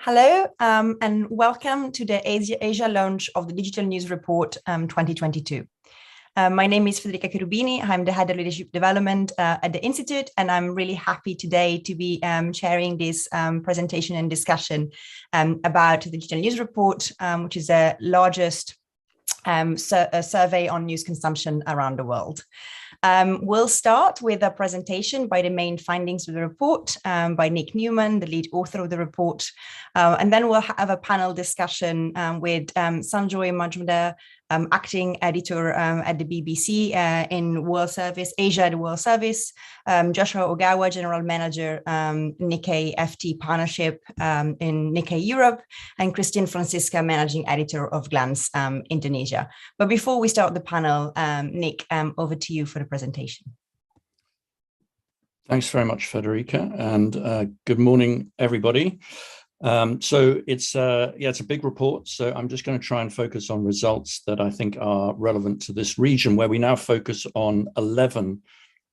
Hello, and welcome to the Asia launch of the Digital News Report 2022. My name is Federica Cherubini. I'm the Head of Leadership Development at the Institute, and I'm really happy today to be sharing this presentation and discussion about the Digital News Report, which is the largest survey on news consumption around the world. We'll start with a presentation by the main findings of the report by Nic Newman, the lead author of the report. And then we'll have a panel discussion with Sanjoy Majumder, acting editor at the BBC in World Service, Asia at the World Service, Joshua Ogawa, general manager, Nikkei-FT partnership in Nikkei Europe, and Franciska, managing editor of Glance Indonesia. But before we start the panel, Nic, over to you for the presentation. Thanks very much, Federica, and good morning, everybody. So it's a big report. So I'm just going to try and focus on results that I think are relevant to this region, where we now focus on 11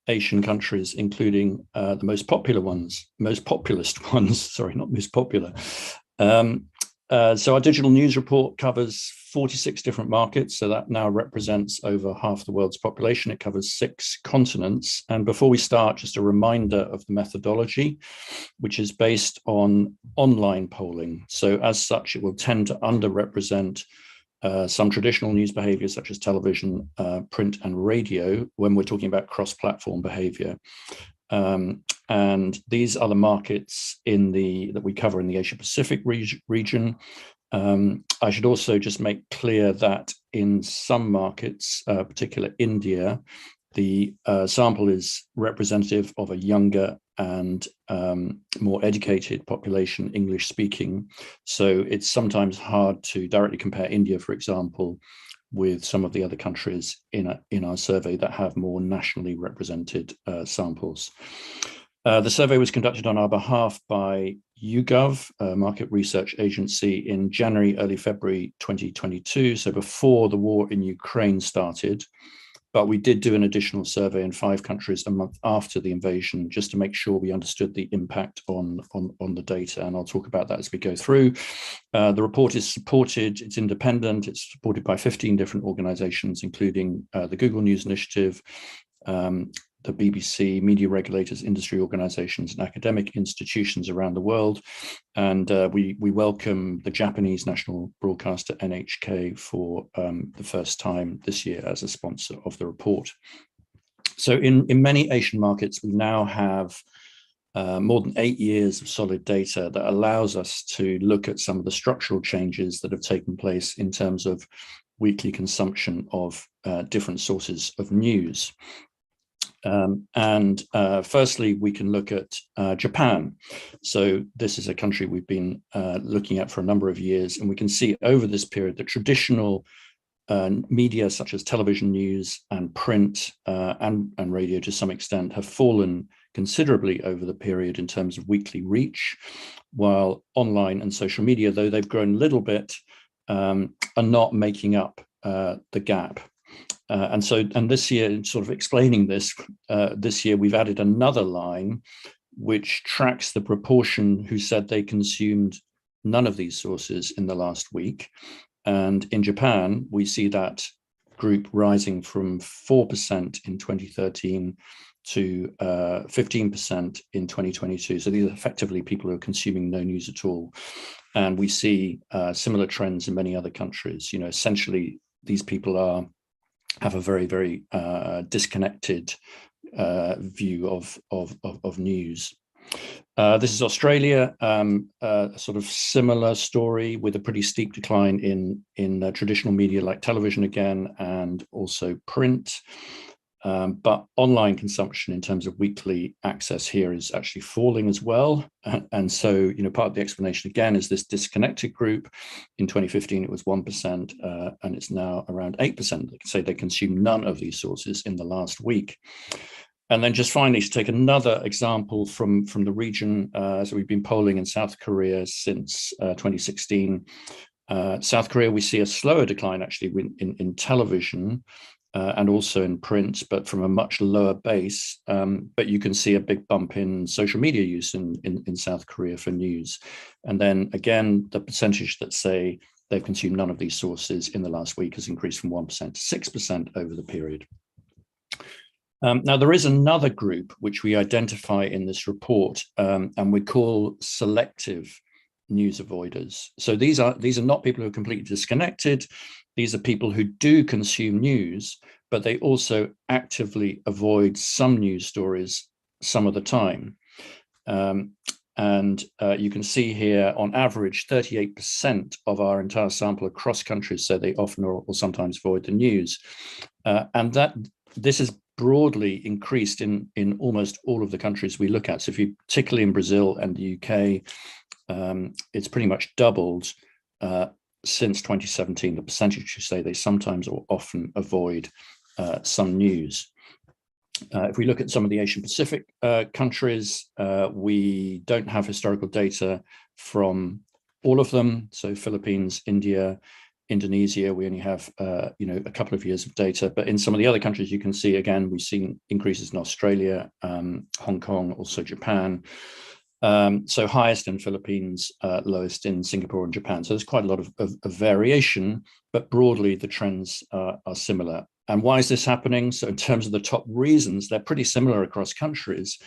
Asian countries, including the most populist ones. Sorry, not most popular. So our digital news report covers 46 different markets. So that now represents over half the world's population. It covers 6 continents. And before we start, just a reminder of the methodology, which is based on online polling. So as such, it will tend to underrepresent some traditional news behaviors such as television, print and radio when we're talking about cross-platform behavior. And these are the markets that we cover in the Asia Pacific region. I should also just make clear that in some markets, particularly India, the sample is representative of a younger and more educated population, English speaking. So it's sometimes hard to directly compare India, for example, with some of the other countries in our survey that have more nationally represented samples. The survey was conducted on our behalf by YouGov, a market research agency, in January, early February 2022, so before the war in Ukraine started. But we did do an additional survey in 5 countries a month after the invasion, just to make sure we understood the impact on the data. And I'll talk about that as we go through. The report is supported, it's independent, it's supported by 15 different organizations, including the Google News Initiative, the BBC, media regulators, industry organizations, and academic institutions around the world. And we welcome the Japanese national broadcaster NHK for the first time this year as a sponsor of the report. So in many Asian markets, we now have more than 8 years of solid data that allows us to look at some of the structural changes that have taken place in terms of weekly consumption of different sources of news. Firstly, we can look at Japan. So this is a country we've been looking at for a number of years, and we can see over this period that traditional media such as television news and print and radio to some extent have fallen considerably over the period in terms of weekly reach, while online and social media, though they've grown a little bit, are not making up the gap. And this year, sort of explaining this, this year we've added another line which tracks the proportion who said they consumed none of these sources in the last week. And in Japan, we see that group rising from 4% in 2013 to 15% in 2022. So these are effectively people who are consuming no news at all. And we see similar trends in many other countries. You know, essentially, these people have a very, very disconnected view of news. This is Australia, a sort of similar story with a pretty steep decline in traditional media like television again, and also print. But online consumption in terms of weekly access here is actually falling as well. And so, you know, part of the explanation again is this disconnected group. In 2015, it was 1%, and it's now around 8%. They can say they consume none of these sources in the last week. And then just finally, to take another example from the region, so we've been polling in South Korea since 2016. South Korea, we see a slower decline actually in television. and also in print, but from a much lower base. But you can see a big bump in social media use in South Korea for news. And then again, the percentage that say they've consumed none of these sources in the last week has increased from 1% to 6% over the period. Now, there is another group which we identify in this report, and we call selective news avoiders. So these are not people who are completely disconnected. These are people who do consume news, but they also actively avoid some news stories some of the time. You can see here, on average, 38% of our entire sample across countries say they often or sometimes avoid the news. And this is broadly increased in almost all of the countries we look at. So if you, particularly in Brazil and the UK, it's pretty much doubled since 2017, the percentage who say they sometimes or often avoid some news. If we look at some of the Asian Pacific countries, we don't have historical data from all of them. So Philippines, India, Indonesia, we only have a couple of years of data. But in some of the other countries, you can see, again, we've seen increases in Australia, Hong Kong, also Japan. So highest in Philippines, lowest in Singapore and Japan. So there's quite a lot of variation, but broadly the trends are similar. And why is this happening? So in terms of the top reasons, they're pretty similar across countries.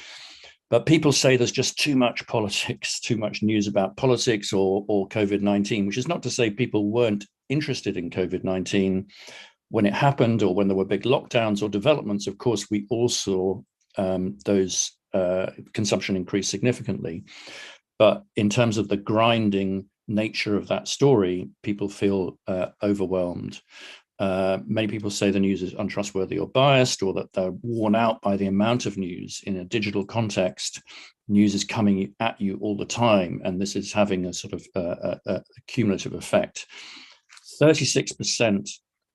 But people say there's just too much politics, too much news about politics or COVID-19, which is not to say people weren't interested in COVID-19 when it happened or when there were big lockdowns or developments. Of course, we all saw those consumption increase significantly. But in terms of the grinding nature of that story, people feel overwhelmed. Many people say the news is untrustworthy or biased, or that they're worn out by the amount of news. In a digital context, news is coming at you all the time, and this is having a sort of a cumulative effect. 36%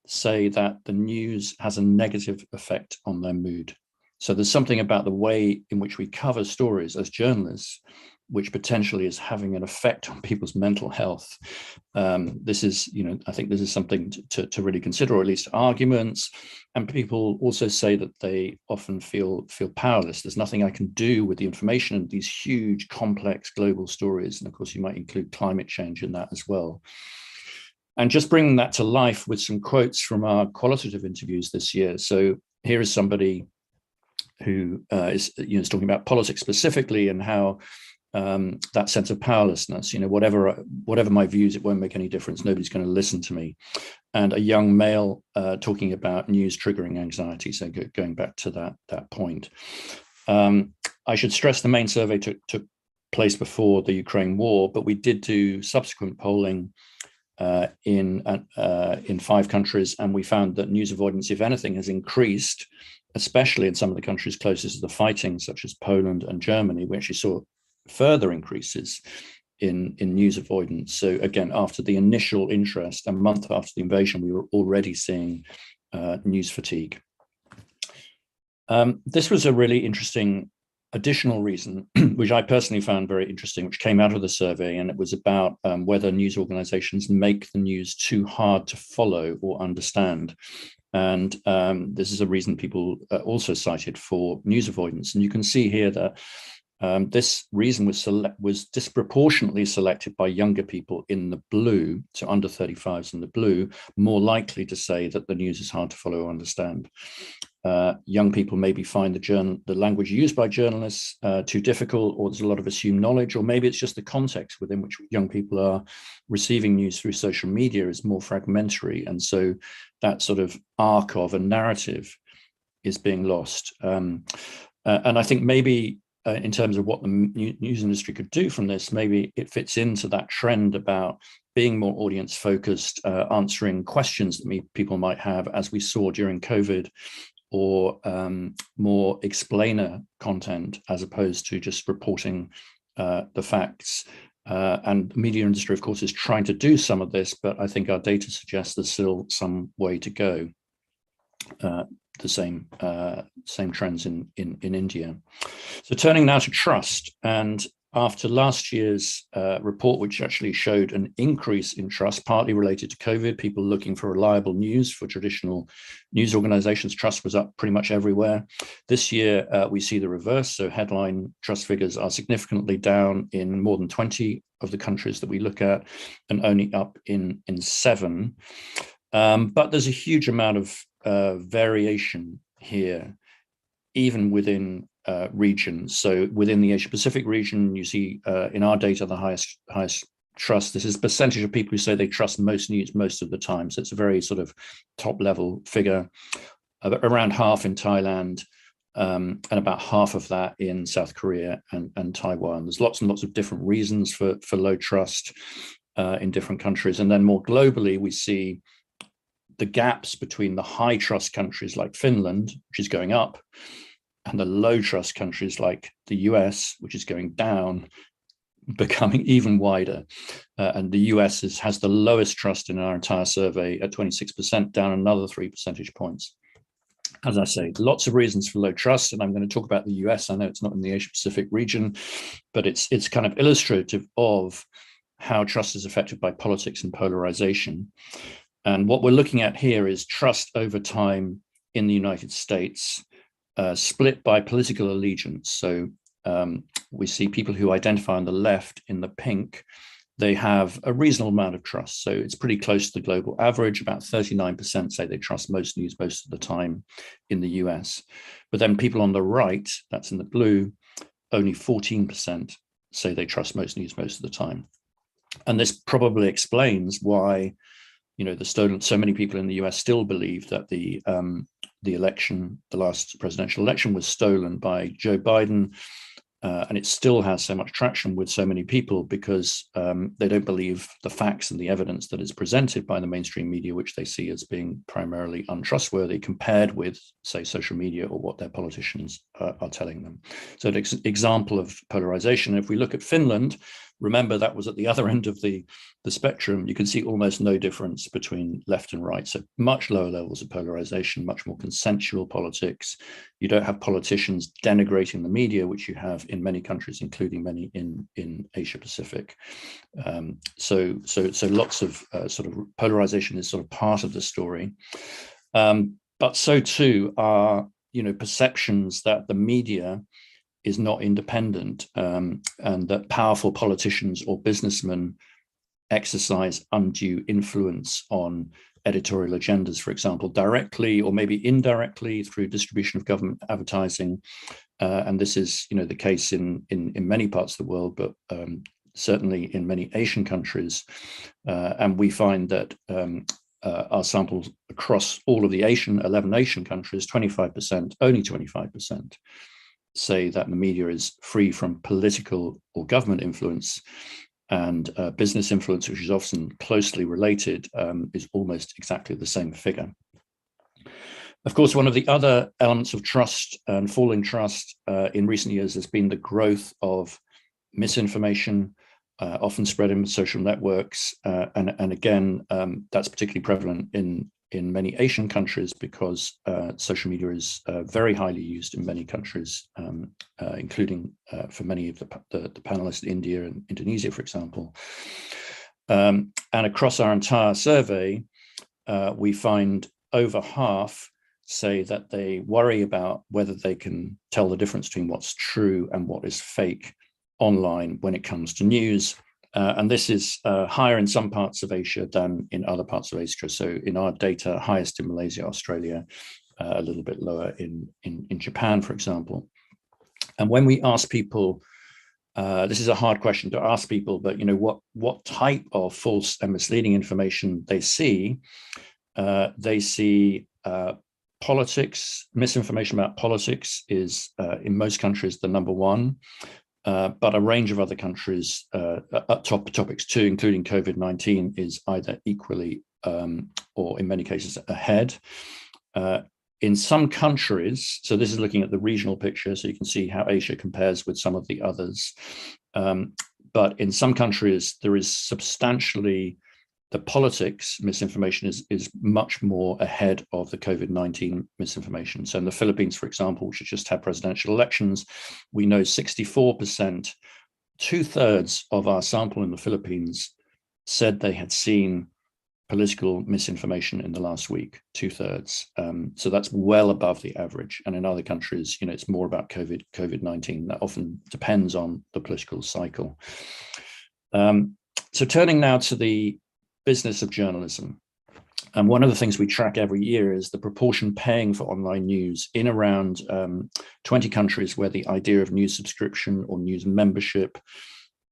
say that the news has a negative effect on their mood. So there's something about the way in which we cover stories as journalists, which potentially is having an effect on people's mental health. This is, I think this is something to really consider, or at least arguments. And people also say that they often feel powerless. There's nothing I can do with the information and these huge, complex global stories. And of course, you might include climate change in that as well. And just bringing that to life with some quotes from our qualitative interviews this year. So here is somebody who is talking about politics specifically, and how that sense of powerlessness, whatever my views, it won't make any difference. Nobody's going to listen to me. And a young male talking about news triggering anxiety. So going back to that point, I should stress the main survey took place before the Ukraine war, but we did do subsequent polling in 5 countries, and we found that news avoidance, if anything, has increased, especially in some of the countries closest to the fighting, such as Poland and Germany. We actually saw further increases in news avoidance. So again, after the initial interest, a month after the invasion, we were already seeing news fatigue. This was a really interesting additional reason, which I personally found very interesting, which came out of the survey, and it was about whether news organizations make the news too hard to follow or understand. And this is a reason people also cited for news avoidance. And you can see here that this reason was disproportionately selected by younger people in the blue, so under 35s in the blue, more likely to say that the news is hard to follow or understand. Young people maybe find the language used by journalists too difficult, or there's a lot of assumed knowledge, or maybe it's just the context within which young people are receiving news through social media is more fragmentary. And so that sort of arc of a narrative is being lost. And I think maybe in terms of what the news industry could do from this, maybe it fits into that trend about being more audience focused, answering questions that people might have, as we saw during COVID, or more explainer content as opposed to just reporting the facts. And the media industry, of course, is trying to do some of this, but I think our data suggests there's still some way to go. The same trends in India. So turning now to trust, and after last year's report, which actually showed an increase in trust, partly related to COVID, people looking for reliable news for traditional news organizations, trust was up pretty much everywhere. This year, we see the reverse. So headline trust figures are significantly down in more than 20 of the countries that we look at, and only up in 7. But there's a huge amount of variation here, even within regions. So within the Asia Pacific region, you see in our data the highest trust. This is percentage of people who say they trust most news most of the time. So it's a very sort of top level figure, around half in Thailand, and about half of that in South Korea and Taiwan. There's lots and lots of different reasons for low trust in different countries. And then more globally, we see the gaps between the high trust countries like Finland, which is going up, and the low trust countries like the US, which is going down, becoming even wider. And the US has the lowest trust in our entire survey at 26%, down another 3 percentage points. As I say, lots of reasons for low trust, and I'm going to talk about the US. I know it's not in the Asia Pacific region, but it's kind of illustrative of how trust is affected by politics and polarization. And what we're looking at here is trust over time in the United States, split by political allegiance. So we see people who identify on the left in the pink, they have a reasonable amount of trust. So it's pretty close to the global average. About 39% say they trust most news most of the time in the US. But then people on the right, that's in the blue, only 14% say they trust most news most of the time. And this probably explains why, you know, so many people in the US still believe that the election, the last presidential election, was stolen by Joe Biden. And it still has so much traction with so many people because they don't believe the facts and the evidence that is presented by the mainstream media, which they see as being primarily untrustworthy compared with, say, social media or what their politicians are telling them. So an example of polarization, if we look at Finland, remember that was at the other end of the spectrum, you can see almost no difference between left and right. So much lower levels of polarization, much more consensual politics. You don't have politicians denigrating the media, which you have in many countries, including many in Asia Pacific. So lots of sort of polarization is sort of part of the story. But so too are, you know, perceptions that the media is not independent, and that powerful politicians or businessmen exercise undue influence on editorial agendas, for example, directly or maybe indirectly through distribution of government advertising. And this is, you know, the case in many parts of the world, but certainly in many Asian countries. And we find that our samples across all of the 11 Asian countries, 25%, only 25%, say that the media is free from political or government influence, and business influence, which is often closely related, is almost exactly the same figure. Of course, one of the other elements of trust and falling trust in recent years has been the growth of misinformation, often spread in social networks. And again, that's particularly prevalent in many Asian countries because social media is very highly used in many countries, including for many of the panelists in India and Indonesia, for example. And across our entire survey, we find over half say that they worry about whether they can tell the difference between what's true and what is fake online when it comes to news. And this is higher in some parts of Asia than in other parts of Asia. So in our data, highest in Malaysia, Australia, a little bit lower in Japan, for example. And when we ask people, this is a hard question to ask people, but you know what type of false and misleading information they see politics, misinformation about politics is in most countries the number one. But a range of other countries, top topics too, including COVID-19, is either equally or in many cases ahead. In some countries, so this is looking at the regional picture, so you can see how Asia compares with some of the others. But in some countries, there is substantially, the politics misinformation is much more ahead of the COVID-19 misinformation. So in the Philippines, for example, which has just had presidential elections, we know 64% 2/3 of our sample in the Philippines said they had seen political misinformation in the last week, 2/3. So that's well above the average. And in other countries, it's more about COVID-19. That often depends on the political cycle. So turning now to the business of journalism. And one of the things we track every year is the proportion paying for online news in around 20 countries where the idea of news subscription or news membership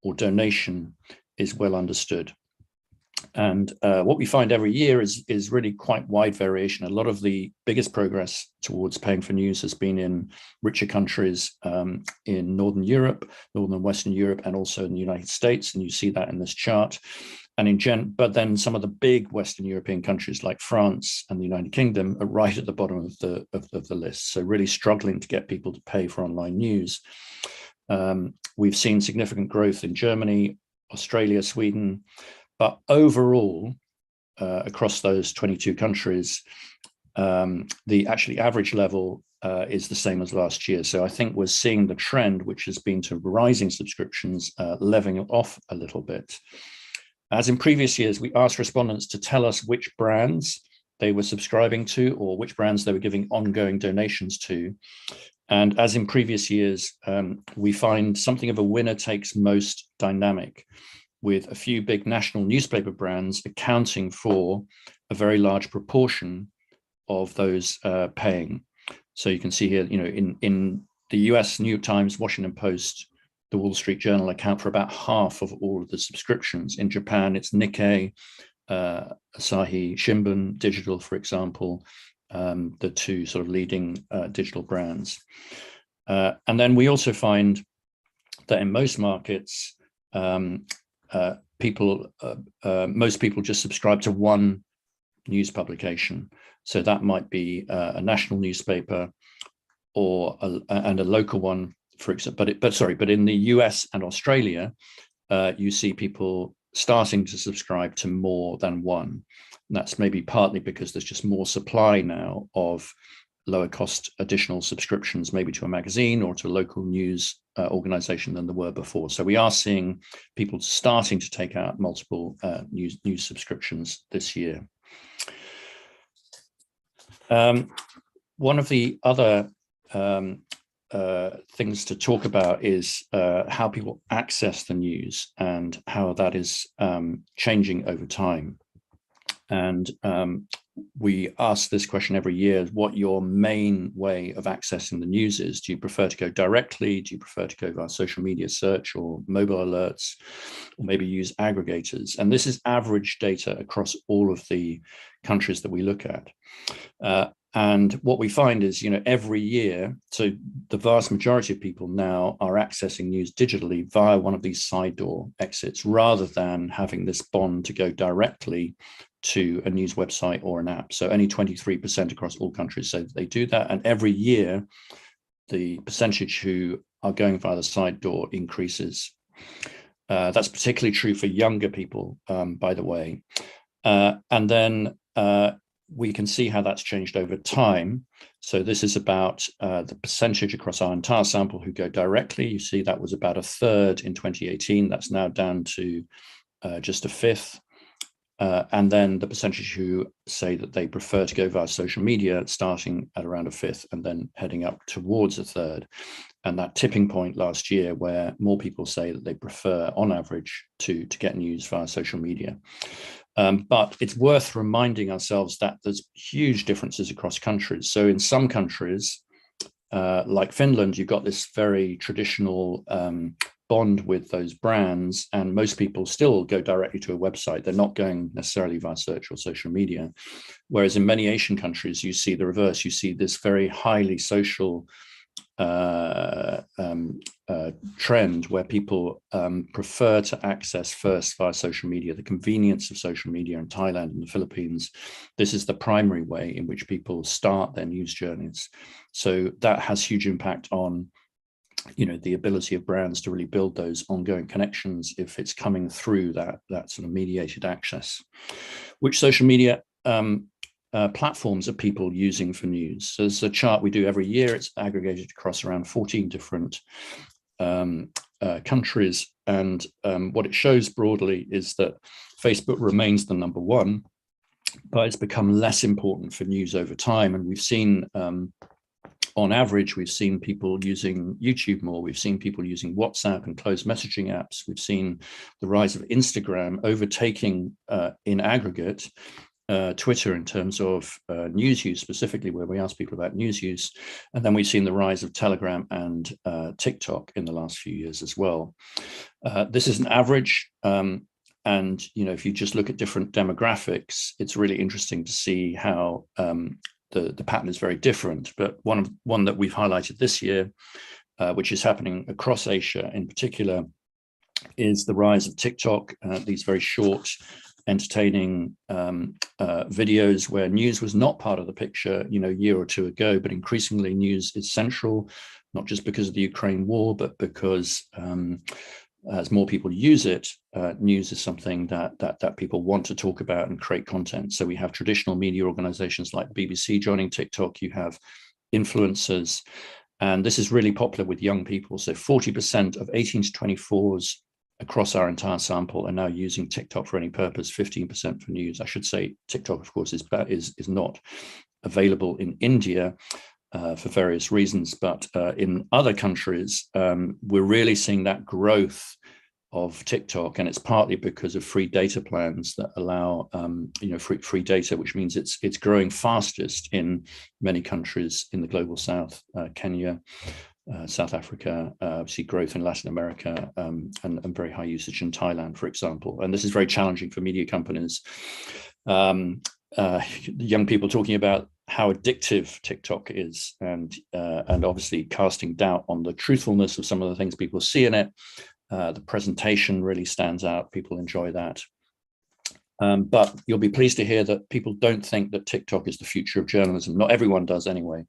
or donation is well understood. And what we find every year is really quite wide variation. A lot of the biggest progress towards paying for news has been in richer countries in Northern and Western Europe, and also in the United States. And you see that in this chart. And but then some of the big Western European countries like France and the United Kingdom are right at the bottom of the list. So really struggling to get people to pay for online news. We've seen significant growth in Germany, Australia, Sweden. But overall, across those 22 countries, the average level is the same as last year. So I think we're seeing the trend, which has been to rising subscriptions, leveling off a little bit. As in previous years, we asked respondents to tell us which brands they were subscribing to or which brands they were giving ongoing donations to. And as in previous years, we find something of a winner takes most dynamic, with a few big national newspaper brands accounting for a very large proportion of those paying. So you can see here, in the US, New York Times, Washington Post, the Wall Street Journal account for about half of all of the subscriptions. In Japan, it's Nikkei, Asahi Shimbun Digital, for example, the two sort of leading digital brands. And then we also find that in most markets, most people just subscribe to one news publication. So that might be a national newspaper or a local one, for example. But in the US and Australia, you see people starting to subscribe to more than one. And that's maybe partly because there's just more supply now of lower cost additional subscriptions, maybe to a magazine or to a local news organization than there were before. So we are seeing people starting to take out multiple news subscriptions this year. One of the other things to talk about is how people access the news and how that is changing over time. And we ask this question every year: what your main way of accessing the news is. Do you prefer to go directly? Do you prefer to go via social media search or mobile alerts, or maybe use aggregators? And this is average data across all of the countries that we look at. And what we find is, every year, so the vast majority of people now are accessing news digitally via one of these side door exits, rather than having this bond to go directly to a news website or an app. So only 23% across all countries say that they do that. And every year, the percentage who are going via the side door increases. That's particularly true for younger people, by the way. And then we can see how that's changed over time. So this is about the percentage across our entire sample who go directly. You see that was about a third in 2018. That's now down to just a fifth. And then the percentage who say that they prefer to go via social media, starting at around a fifth and then heading up towards a third. And that tipping point last year where more people say that they prefer, on average, to get news via social media. But it's worth reminding ourselves that there's huge differences across countries. So in some countries, like Finland, you've got this very traditional bond with those brands, and most people still go directly to a website. They're not going necessarily via search or social media. Whereas in many Asian countries, you see the reverse. You see this very highly social trend where people prefer to access first via social media. The convenience of social media in Thailand and the Philippines, this is the primary way in which people start their news journeys. So that has huge impact on the ability of brands to really build those ongoing connections if it's coming through that sort of mediated access. Which social media platforms are people using for news? So there's a chart we do every year. It's aggregated across around 14 different countries. And what it shows broadly is that Facebook remains the number one, but it's become less important for news over time. And we've seen, on average, we've seen people using YouTube more. We've seen people using WhatsApp and closed messaging apps. We've seen the rise of Instagram overtaking, in aggregate, Twitter in terms of news use, specifically where we ask people about news use. And then we've seen the rise of Telegram and TikTok in the last few years as well. This is an average. And, if you just look at different demographics, it's really interesting to see how the pattern is very different. But one that we've highlighted this year, which is happening across Asia in particular, is the rise of TikTok, these very short, entertaining videos where news was not part of the picture, a year or two ago, but increasingly news is central, not just because of the Ukraine war, but because as more people use it, news is something that people want to talk about and create content. So we have traditional media organizations like BBC joining TikTok. You have influencers, and this is really popular with young people. So 40% of 18 to 24s across our entire sample are now using TikTok for any purpose, 15% for news. I should say TikTok, of course, is not available in India for various reasons, but in other countries, we're really seeing that growth of TikTok, and it's partly because of free data plans that allow free data, which means it's growing fastest in many countries in the global south, Kenya, South Africa, see growth in Latin America, and very high usage in Thailand, for example. And this is very challenging for media companies. Young people talking about how addictive TikTok is, and obviously casting doubt on the truthfulness of some of the things people see in it. The presentation really stands out. People enjoy that. But you'll be pleased to hear that people don't think that TikTok is the future of journalism. Not everyone does anyway.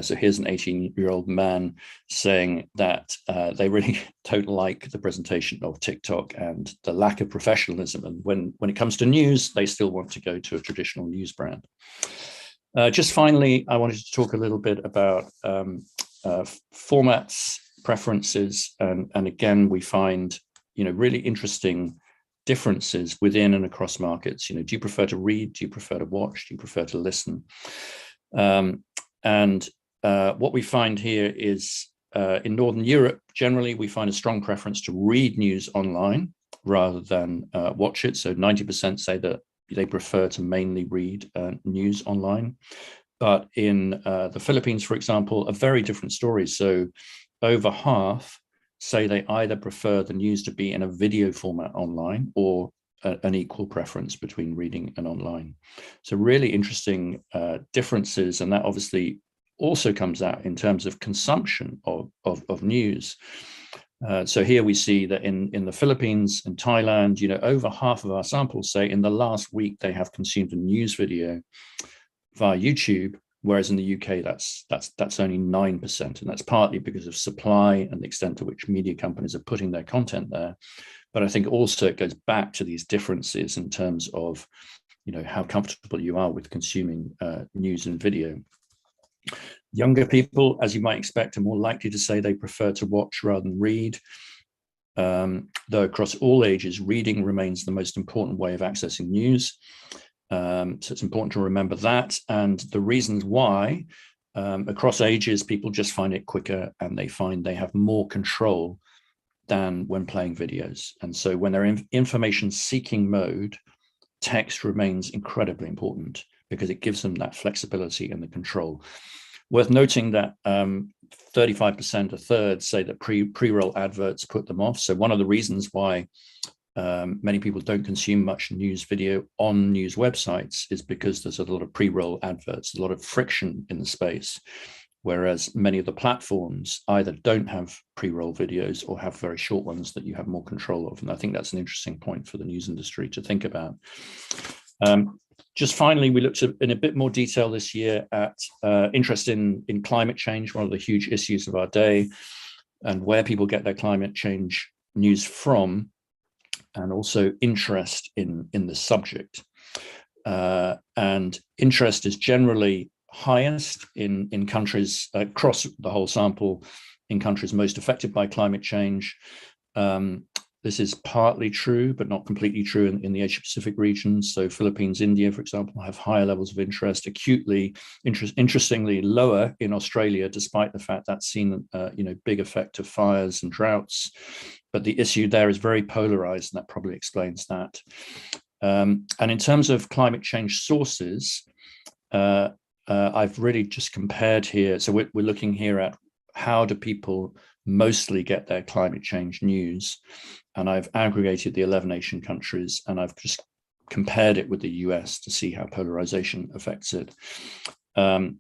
So here's an 18-year-old man saying that they really don't like the presentation of TikTok and the lack of professionalism. And when it comes to news, they still want to go to a traditional news brand. Just finally, I wanted to talk a little bit about formats, preferences, and again, we find really interesting differences within and across markets. Do you prefer to read? Do you prefer to watch? Do you prefer to listen? And what we find here is in Northern Europe, generally, we find a strong preference to read news online rather than watch it. So 90% say that they prefer to mainly read news online. But in the Philippines, for example, a very different story. So over half say they either prefer the news to be in a video format online or an equal preference between reading and online. So really interesting differences. And that obviously also comes out in terms of consumption of news. So here we see that in the Philippines and Thailand, over half of our samples say in the last week they have consumed a news video via YouTube, whereas in the UK that's only 9%, and that's partly because of supply and the extent to which media companies are putting their content there. But I think also it goes back to these differences in terms of how comfortable you are with consuming news and video. Younger people, as you might expect, are more likely to say they prefer to watch rather than read. Though across all ages, reading remains the most important way of accessing news. So it's important to remember that. And the reasons why, across ages, people just find it quicker and they find they have more control than when playing videos. And so when they're in information seeking mode, text remains incredibly important because it gives them that flexibility and the control. Worth noting that 35%, a third, say that pre-roll adverts put them off. So one of the reasons why many people don't consume much news video on news websites is because there's a lot of pre-roll adverts, a lot of friction in the space, whereas many of the platforms either don't have pre-roll videos or have very short ones that you have more control of. And I think that's an interesting point for the news industry to think about. Just finally, we looked at, in a bit more detail this year at interest in climate change, one of the huge issues of our day, and where people get their climate change news from, and also interest in the subject. And interest is generally highest in countries across the whole sample in countries most affected by climate change. This is partly true, but not completely true in the Asia-Pacific regions. So Philippines, India, for example, have higher levels of interest, interestingly lower in Australia, despite the fact that's seen, big effect of fires and droughts. But the issue there is very polarized, and that probably explains that. And in terms of climate change sources, I've really just compared here. So we're looking here at how do people mostly get their climate change news. And I've aggregated the 11 Asian countries, and I've just compared it with the US to see how polarization affects it. And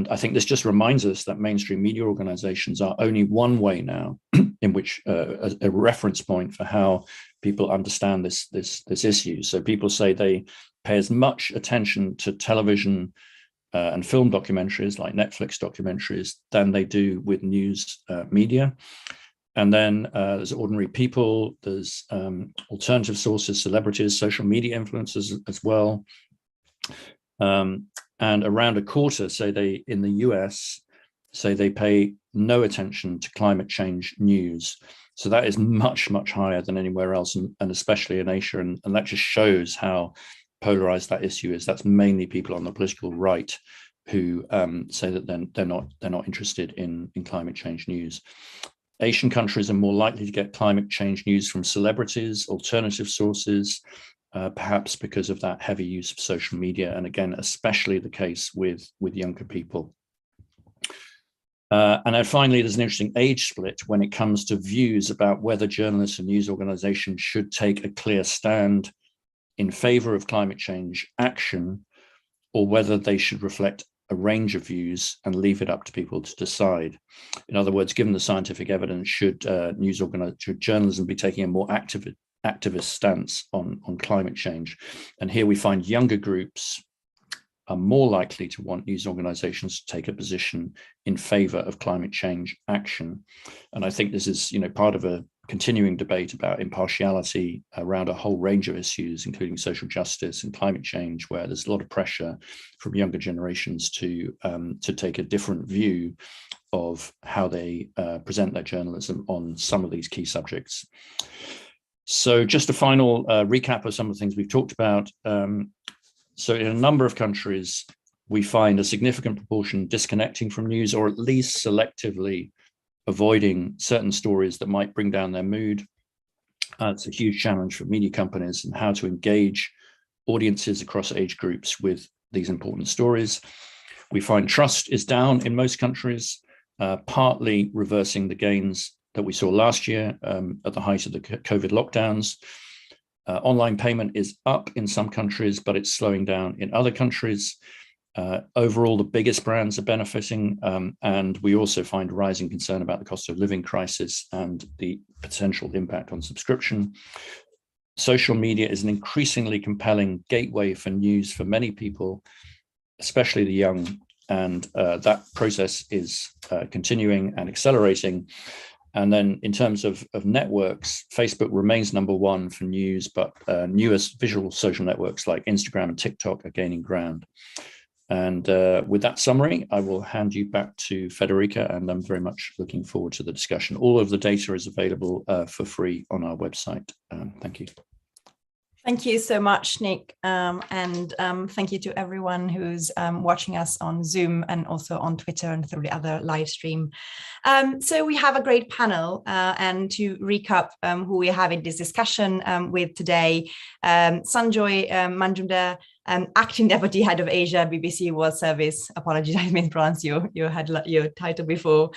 I think this just reminds us that mainstream media organizations are only one way now in which a reference point for how people understand this issue. So people say they pay as much attention to television and film documentaries like Netflix documentaries than they do with news media. And then there's ordinary people, there's alternative sources, celebrities, social media influencers as well. And around a quarter in the US, say they pay no attention to climate change news. So that is much, much higher than anywhere else, and especially in Asia. And that just shows how polarized that issue is. That's mainly people on the political right who say that they're not interested in climate change news. Asian countries are more likely to get climate change news from celebrities, alternative sources, perhaps because of that heavy use of social media, and again, especially the case with younger people. And then finally, there's an interesting age split when it comes to views about whether journalists and news organizations should take a clear stand in favor of climate change action, or whether they should reflect a range of views and leave it up to people to decide. In other words, given the scientific evidence, should journalism be taking a more activist stance on climate change? And here we find younger groups are more likely to want news organizations to take a position in favor of climate change action. And I think this is, part of a continuing debate about impartiality around a whole range of issues, including social justice and climate change, where there's a lot of pressure from younger generations to take a different view of how they present their journalism on some of these key subjects. So just a final recap of some of the things we've talked about. So in a number of countries, we find a significant proportion disconnecting from news, or at least selectively avoiding certain stories that might bring down their mood. It's a huge challenge for media companies and how to engage audiences across age groups with these important stories. We find trust is down in most countries, partly reversing the gains that we saw last year at the height of the COVID lockdowns. Online payment is up in some countries, but it's slowing down in other countries. Overall, the biggest brands are benefiting, and we also find rising concern about the cost of living crisis and the potential impact on subscription. Social media is an increasingly compelling gateway for news for many people, especially the young, and that process is continuing and accelerating. And then in terms of networks, Facebook remains number one for news, but newest visual social networks like Instagram and TikTok are gaining ground. And with that summary, I will hand you back to Federica, and I'm very much looking forward to the discussion. All of the data is available for free on our website. Thank you. Thank you so much, Nic. And thank you to everyone who's watching us on Zoom and also on Twitter and through the other live stream. So we have a great panel, and to recap who we have in this discussion with today, Sanjoy Majumder, Acting Deputy Head of Asia, BBC World Service. Apologies, I mispronounced your title before.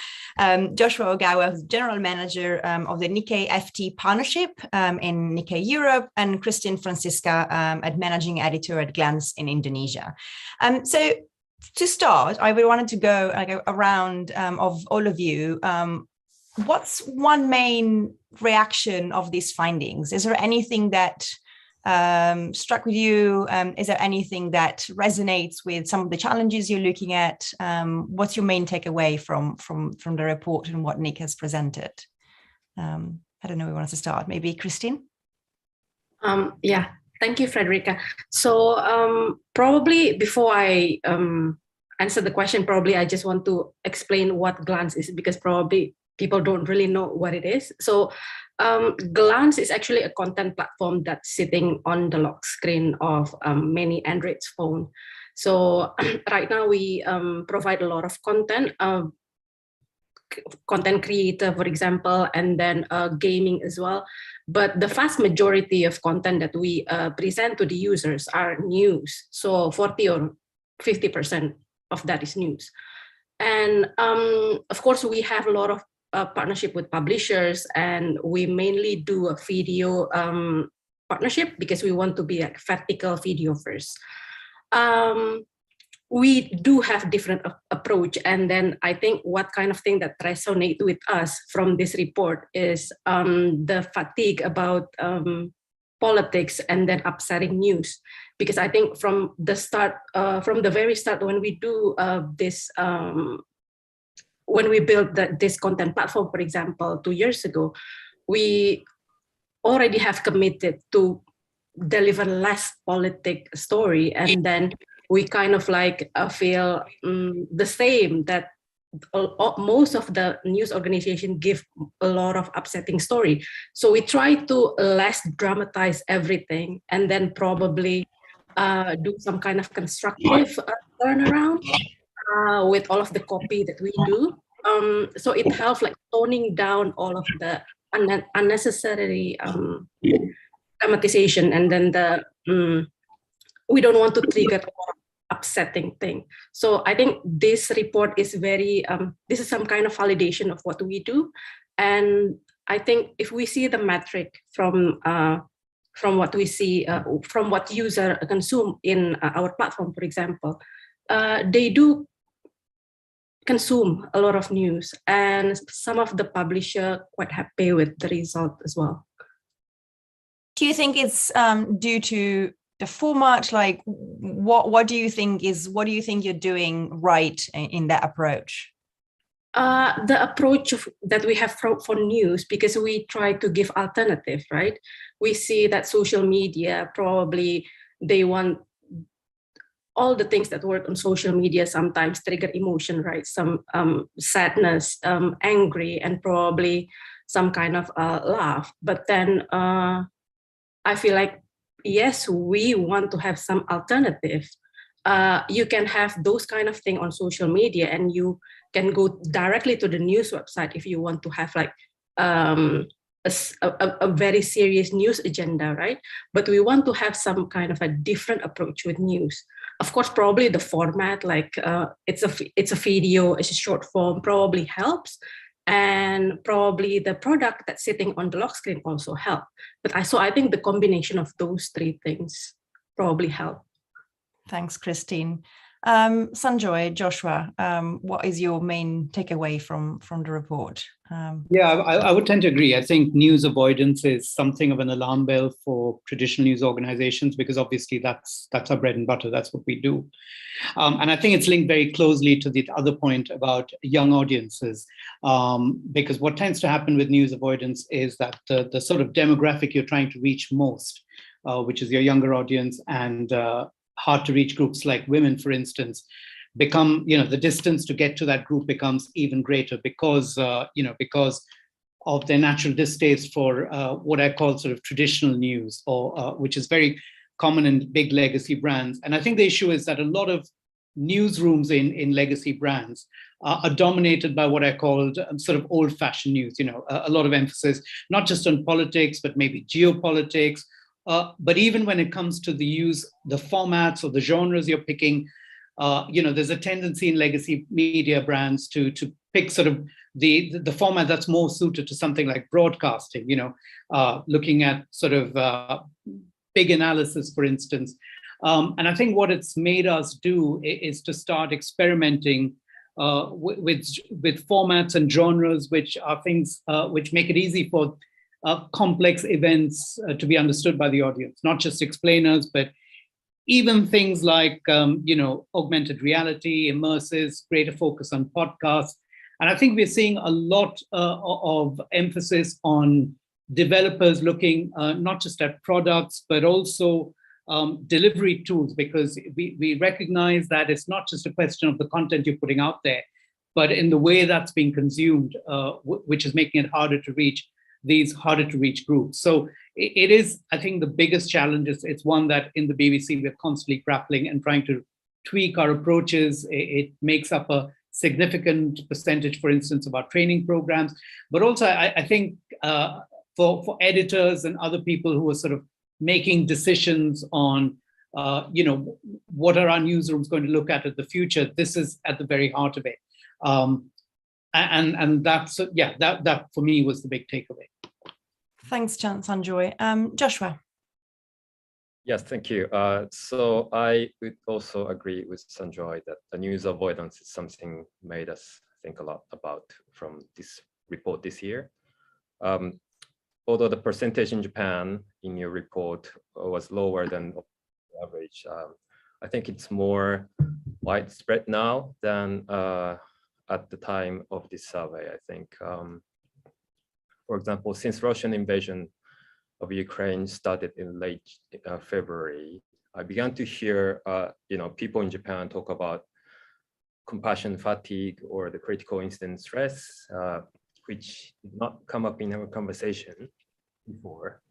Joshua Ogawa, who's General Manager of the Nikkei-FT Partnership in Nikkei Europe, and Franciska, at Managing Editor at Glance in Indonesia. So to start, I wanted to go around of all of you. What's one main reaction of these findings? Is there anything that struck with you? Is there anything that resonates with some of the challenges you're looking at? What's your main takeaway from the report and what Nic has presented? I don't know who wants to start. Maybe Christine? Yeah, thank you, Federica. So probably before I answer the question, probably I just want to explain what Glance is, because probably people don't really know what it is. So Glance is actually a content platform that's sitting on the lock screen of many Android phones. So right now we provide a lot of content, content creator, for example, and then gaming as well. But the vast majority of content that we present to the users are news. So 40 or 50% of that is news. And of course, we have a lot of partnership with publishers, and we mainly do a video partnership because we want to be a vertical video first. We do have different approach, and then I think what kind of thing that resonate with us from this report is the fatigue about politics and then upsetting news. Because I think from the start, from the very start, when we do this, when we built this content platform, for example, 2 years ago, we already have committed to deliver less politic story, and then we kind of like feel the same, that most of the news organization give a lot of upsetting story. So we try to less dramatize everything, and then probably do some kind of constructive turnaround with all of the copy that we do. So it helps like toning down all of the unnecessary dramatization, and then the we don't want to trigger upsetting thing. So I think this report is very, this is some kind of validation of what we do. And I think if we see the metric from what we see, from what user consume in our platform, for example, they do consume a lot of news, and some of the publisher quite happy with the result as well. Do you think it's due to the format? Like, what do you think you're doing right in that approach? The approach that we have for news, because we try to give alternative, right? We see that social media, probably they want all the things that work on social media sometimes trigger emotion, right? Some sadness, angry, and probably some kind of laugh. But then I feel like, yes, we want to have some alternative. You can have those kind of thing on social media, and you can go directly to the news website if you want to have like a very serious news agenda, right? But we want to have some kind of a different approach with news. Of course, probably the format, like it's a video, it's a short form, probably helps. And probably the product that's sitting on the lock screen also help. But I think the combination of those three things probably help. Thanks, Christine. Sanjoy, Joshua, what is your main takeaway from the report? Yeah, I would tend to agree. I think news avoidance is something of an alarm bell for traditional news organizations, because obviously that's our bread and butter. That's what we do. And I think it's linked very closely to the other point about young audiences, because what tends to happen with news avoidance is that the sort of demographic you're trying to reach most, which is your younger audience, and hard to reach groups like women, for instance, become, the distance to get to that group becomes even greater because of their natural distaste for what I call sort of traditional news, or which is very common in big legacy brands. And I think the issue is that a lot of newsrooms in legacy brands are dominated by what I called sort of old-fashioned news, a lot of emphasis, not just on politics, but maybe geopolitics. But even when it comes to the formats or the genres you're picking, there's a tendency in legacy media brands to pick sort of the format that's more suited to something like broadcasting, looking at sort of big analysis, for instance. And I think what it's made us do is to start experimenting with formats and genres, which are things which make it easy for complex events to be understood by the audience, not just explainers, but even things like, augmented reality, immersives, greater focus on podcasts. And I think we're seeing a lot of emphasis on developers looking not just at products, but also delivery tools, because we recognize that it's not just a question of the content you're putting out there, but in the way that's being consumed, which is making it harder to reach these harder to reach groups. So it is, I think, the biggest challenge. It's one that in the BBC we're constantly grappling and trying to tweak our approaches. It makes up a significant percentage, for instance, of our training programs. But also, I think for editors and other people who are sort of making decisions on, what are our newsrooms going to look at the future, this is at the very heart of it. And that's, that for me was the big takeaway. Thanks, Sanjoy. Joshua. Yes, thank you. So I would also agree with Sanjoy that the news avoidance is something made us think a lot about from this report this year. Although the percentage in Japan in your report was lower than average, I think it's more widespread now than at the time of this survey, I think. For example, since Russian invasion of Ukraine started in late February, I began to hear people in Japan talk about compassion fatigue or the critical incident stress, which did not come up in our conversation before.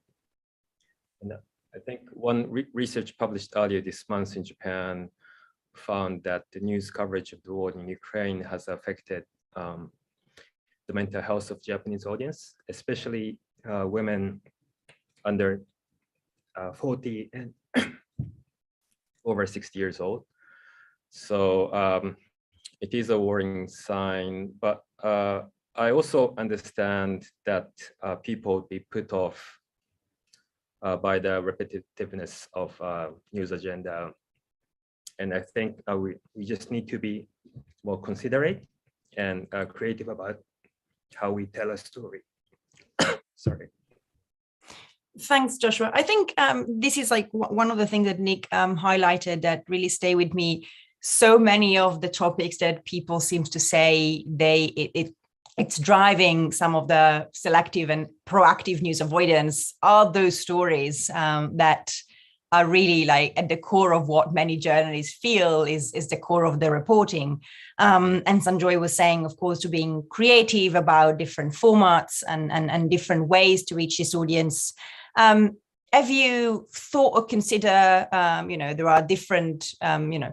And I think one research published earlier this month in Japan found that the news coverage of the war in Ukraine has affected the mental health of Japanese audience, especially women under 40 and over 60 years old. So it is a worrying sign, but I also understand that people will be put off by the repetitiveness of news agenda. And I think we just need to be more considerate and creative about how we tell a story. Sorry. Thanks, Joshua. I think this is like one of the things that Nic highlighted that really stay with me. So many of the topics that people seem to say it's driving some of the selective and proactive news avoidance are those stories that are really like at the core of what many journalists feel is the core of the reporting. And Sanjoy was saying, of course, to being creative about different formats and different ways to reach this audience. Have you thought or consider, there are different,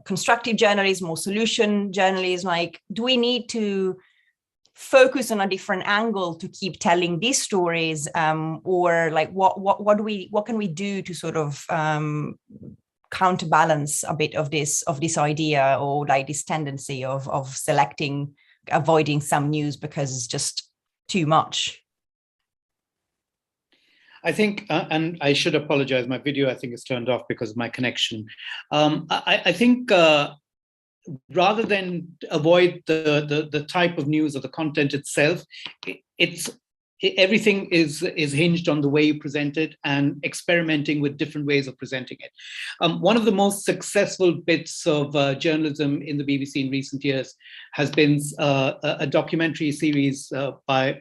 constructive journalism or solution journalism, like, do we need to focus on a different angle to keep telling these stories, or like what can we do to sort of counterbalance a bit of this idea, or like this tendency of avoiding some news because it's just too much? I think, and I should apologize, my video I think is turned off because of my connection. I think rather than avoid the type of news or the content itself, everything is hinged on the way you present it and experimenting with different ways of presenting it. One of the most successful bits of journalism in the BBC in recent years has been a documentary series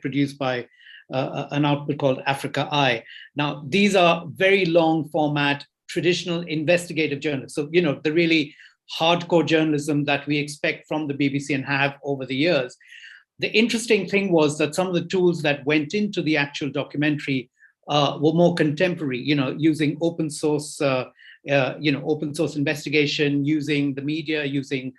produced by an output called Africa Eye. Now, these are very long format, traditional investigative journalists. So, the really hardcore journalism that we expect from the BBC and have over the years. The interesting thing was that some of the tools that went into the actual documentary were more contemporary, using open source, open source investigation, using the media, using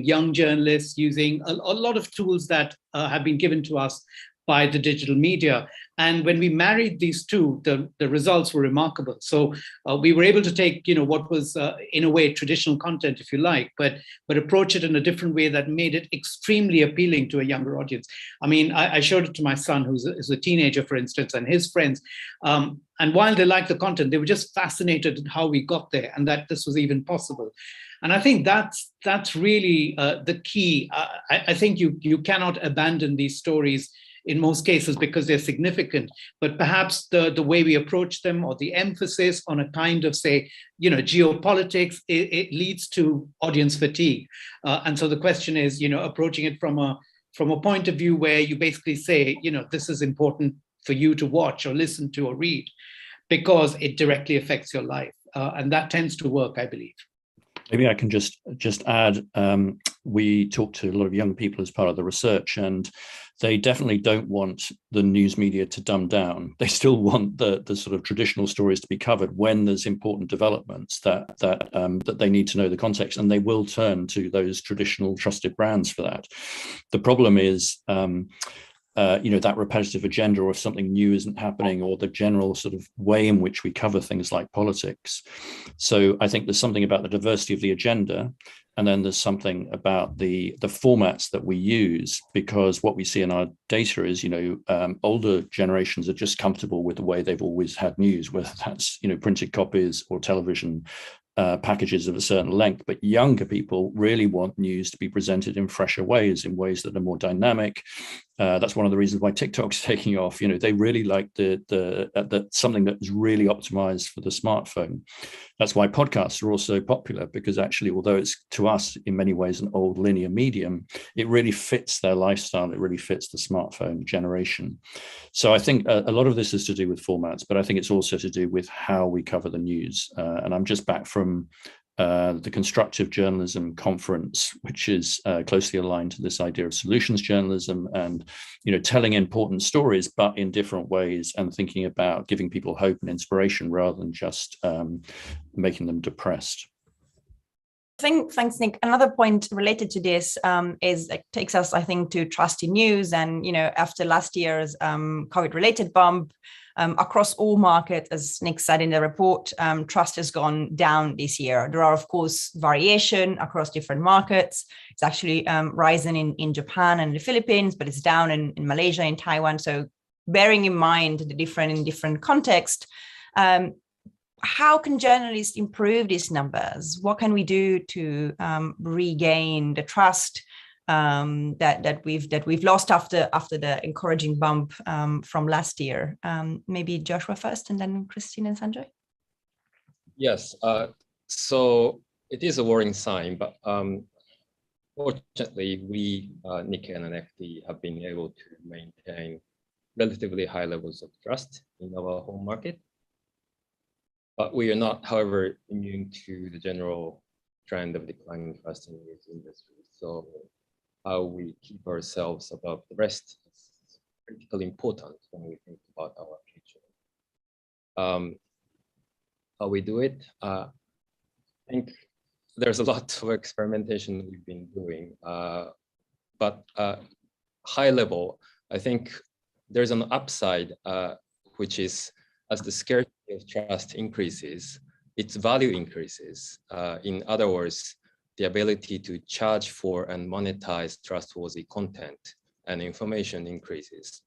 young journalists, using a lot of tools that have been given to us by the digital media. And when we married these two, the results were remarkable. So we were able to take, what was in a way traditional content, if you like, but approach it in a different way that made it extremely appealing to a younger audience. I mean, I showed it to my son, who's a teenager, for instance, and his friends. And while they liked the content, they were just fascinated at how we got there and that this was even possible. And I think that's really the key. I think you cannot abandon these stories in most cases because they're significant, but perhaps the way we approach them or the emphasis on a kind of, say, geopolitics, it leads to audience fatigue. And so the question is, approaching it from a point of view where you basically say, this is important for you to watch or listen to or read because it directly affects your life. And that tends to work, I believe. Maybe I can just add, we talked to a lot of young people as part of the research, and they definitely don't want the news media to dumb down. They still want the sort of traditional stories to be covered when there's important developments that they need to know the context, and they will turn to those traditional trusted brands for that. The problem is, that repetitive agenda, or if something new isn't happening, or the general sort of way in which we cover things like politics. So I think there's something about the diversity of the agenda, and then there's something about the formats that we use, because what we see in our data is, older generations are just comfortable with the way they've always had news, whether that's, printed copies or television packages of a certain length. But younger people really want news to be presented in fresher ways, in ways that are more dynamic. That's one of the reasons why TikTok's taking off. They really like the something that is really optimized for the smartphone. That's why podcasts are also popular, because actually, although it's to us in many ways an old linear medium, it really fits their lifestyle. It really fits the smartphone generation. So I think a lot of this is to do with formats, but I think it's also to do with how we cover the news. And I'm just back from the Constructive Journalism Conference, which is closely aligned to this idea of solutions journalism and, telling important stories, but in different ways, and thinking about giving people hope and inspiration rather than just making them depressed. Thanks, Nic. Another point related to this takes us, I think, to trust in news. And, after last year's COVID-related bump, across all markets, as Nic said in the report, trust has gone down this year. There are, of course, variation across different markets. It's actually rising in Japan and the Philippines, but it's down in Malaysia and Taiwan. So bearing in mind the different context, how can journalists improve these numbers? What can we do to regain the trust that we've lost after the encouraging bump from last year? Maybe Joshua first, and then Christine and Sanjoy. Yes. So it is a worrying sign, but fortunately, we Nikkei and FT have been able to maintain relatively high levels of trust in our home market. But we are not, however, immune to the general trend of declining trust in the news industry. So how we keep ourselves above the rest is critically important when we think about our future. How we do it, I think there's a lot of experimentation we've been doing, but high level, I think there's an upside, which is as the scarcity of trust increases, its value increases. In other words, the ability to charge for and monetize trustworthy content and information increases.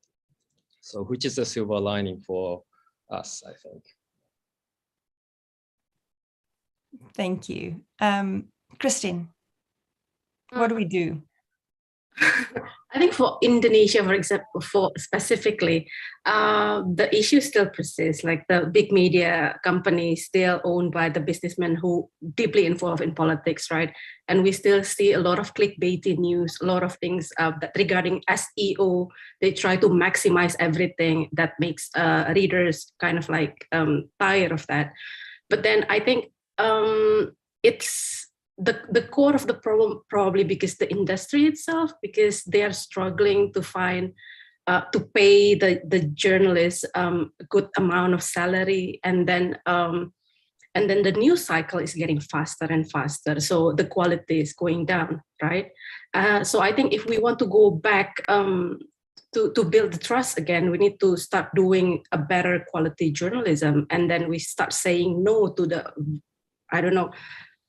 So which is a silver lining for us, I think. Thank you. Christine, what do we do? I think for Indonesia, for example, specifically, the issue still persists. Like the big media companies still owned by the businessmen who deeply involved in politics, right? And we still see a lot of clickbaity news, a lot of things that regarding SEO. They try to maximize everything that makes readers kind of like tired of that. But then I think it's the core of the problem, probably because the industry itself, because they are struggling to find to pay the journalists a good amount of salary, and then the news cycle is getting faster and faster, so the quality is going down, right? So I think if we want to go back to build the trust again, we need to start doing a better quality journalism, and then we start saying no to the, I don't know,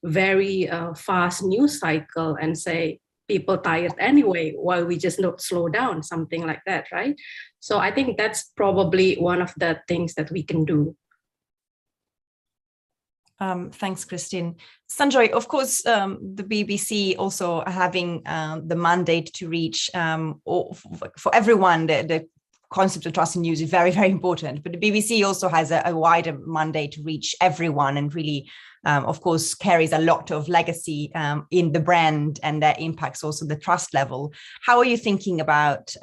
very fast news cycle, and say people tired anyway, while we just not slow down, something like that, right? So I think that's probably one of the things that we can do. Thanks, Christine. Sanjoy, of course, the BBC also having the mandate to reach for everyone, the concept of trust in news is very, very important. But the BBC also has a wider mandate to reach everyone, and really, of course, carries a lot of legacy in the brand, and that impacts also the trust level. How are you thinking about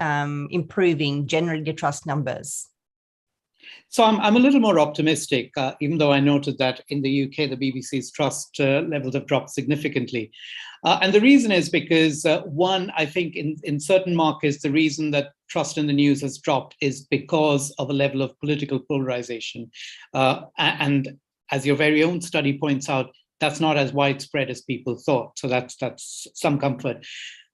improving generally the trust numbers? So I'm a little more optimistic, even though I noted that in the UK, the BBC's trust levels have dropped significantly. And the reason is because, one, I think in certain markets, the reason that trust in the news has dropped is because of a level of political polarization. And as your very own study points out, that's not as widespread as people thought. So that's some comfort.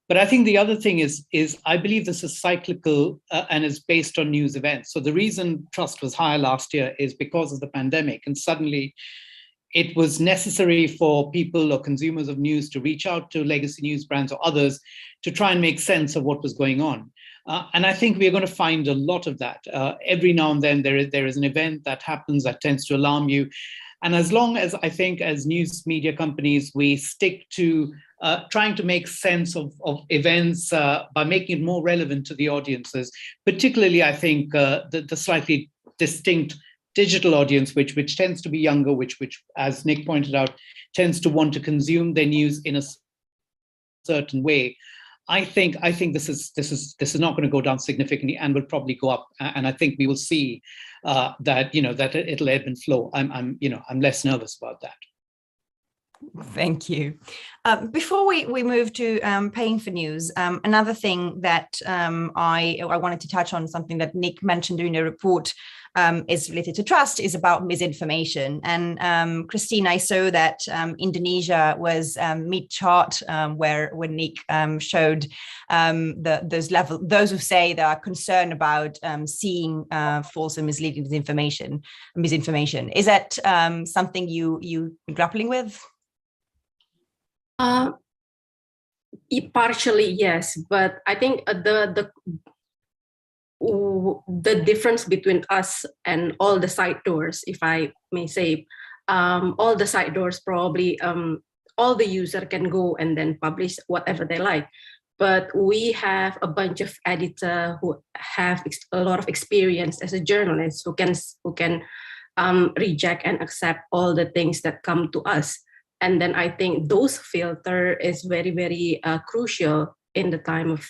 But I think the other thing is I believe this is cyclical and is based on news events. So the reason trust was higher last year is because of the pandemic. And suddenly it was necessary for people or consumers of news to reach out to legacy news brands or others to try and make sense of what was going on. And I think we're going to find a lot of that. Every now and then there is an event that happens that tends to alarm you. And as long as I think as news media companies, we stick to trying to make sense of events by making it more relevant to the audiences, particularly I think the slightly distinct digital audience, which tends to be younger, which as Nic pointed out, tends to want to consume their news in a certain way. I think this is not going to go down significantly and will probably go up. And I think we will see that that it'll ebb and flow. I'm less nervous about that. Thank you. Before we move to paying for news, another thing that I wanted to touch on, something that Nic mentioned during the report, is related to trust, is about misinformation. And Christine, I saw that Indonesia was mid-chart, where Nic showed those who say they are concerned about seeing false and misleading misinformation. Is that something you grappling with? Partially, yes, but I think the difference between us and all the side doors, if I may say, all the side doors probably all the user can go and then publish whatever they like, but we have a bunch of editors who have a lot of experience as a journalist who can reject and accept all the things that come to us. And then I think those filter is very, very crucial in the time of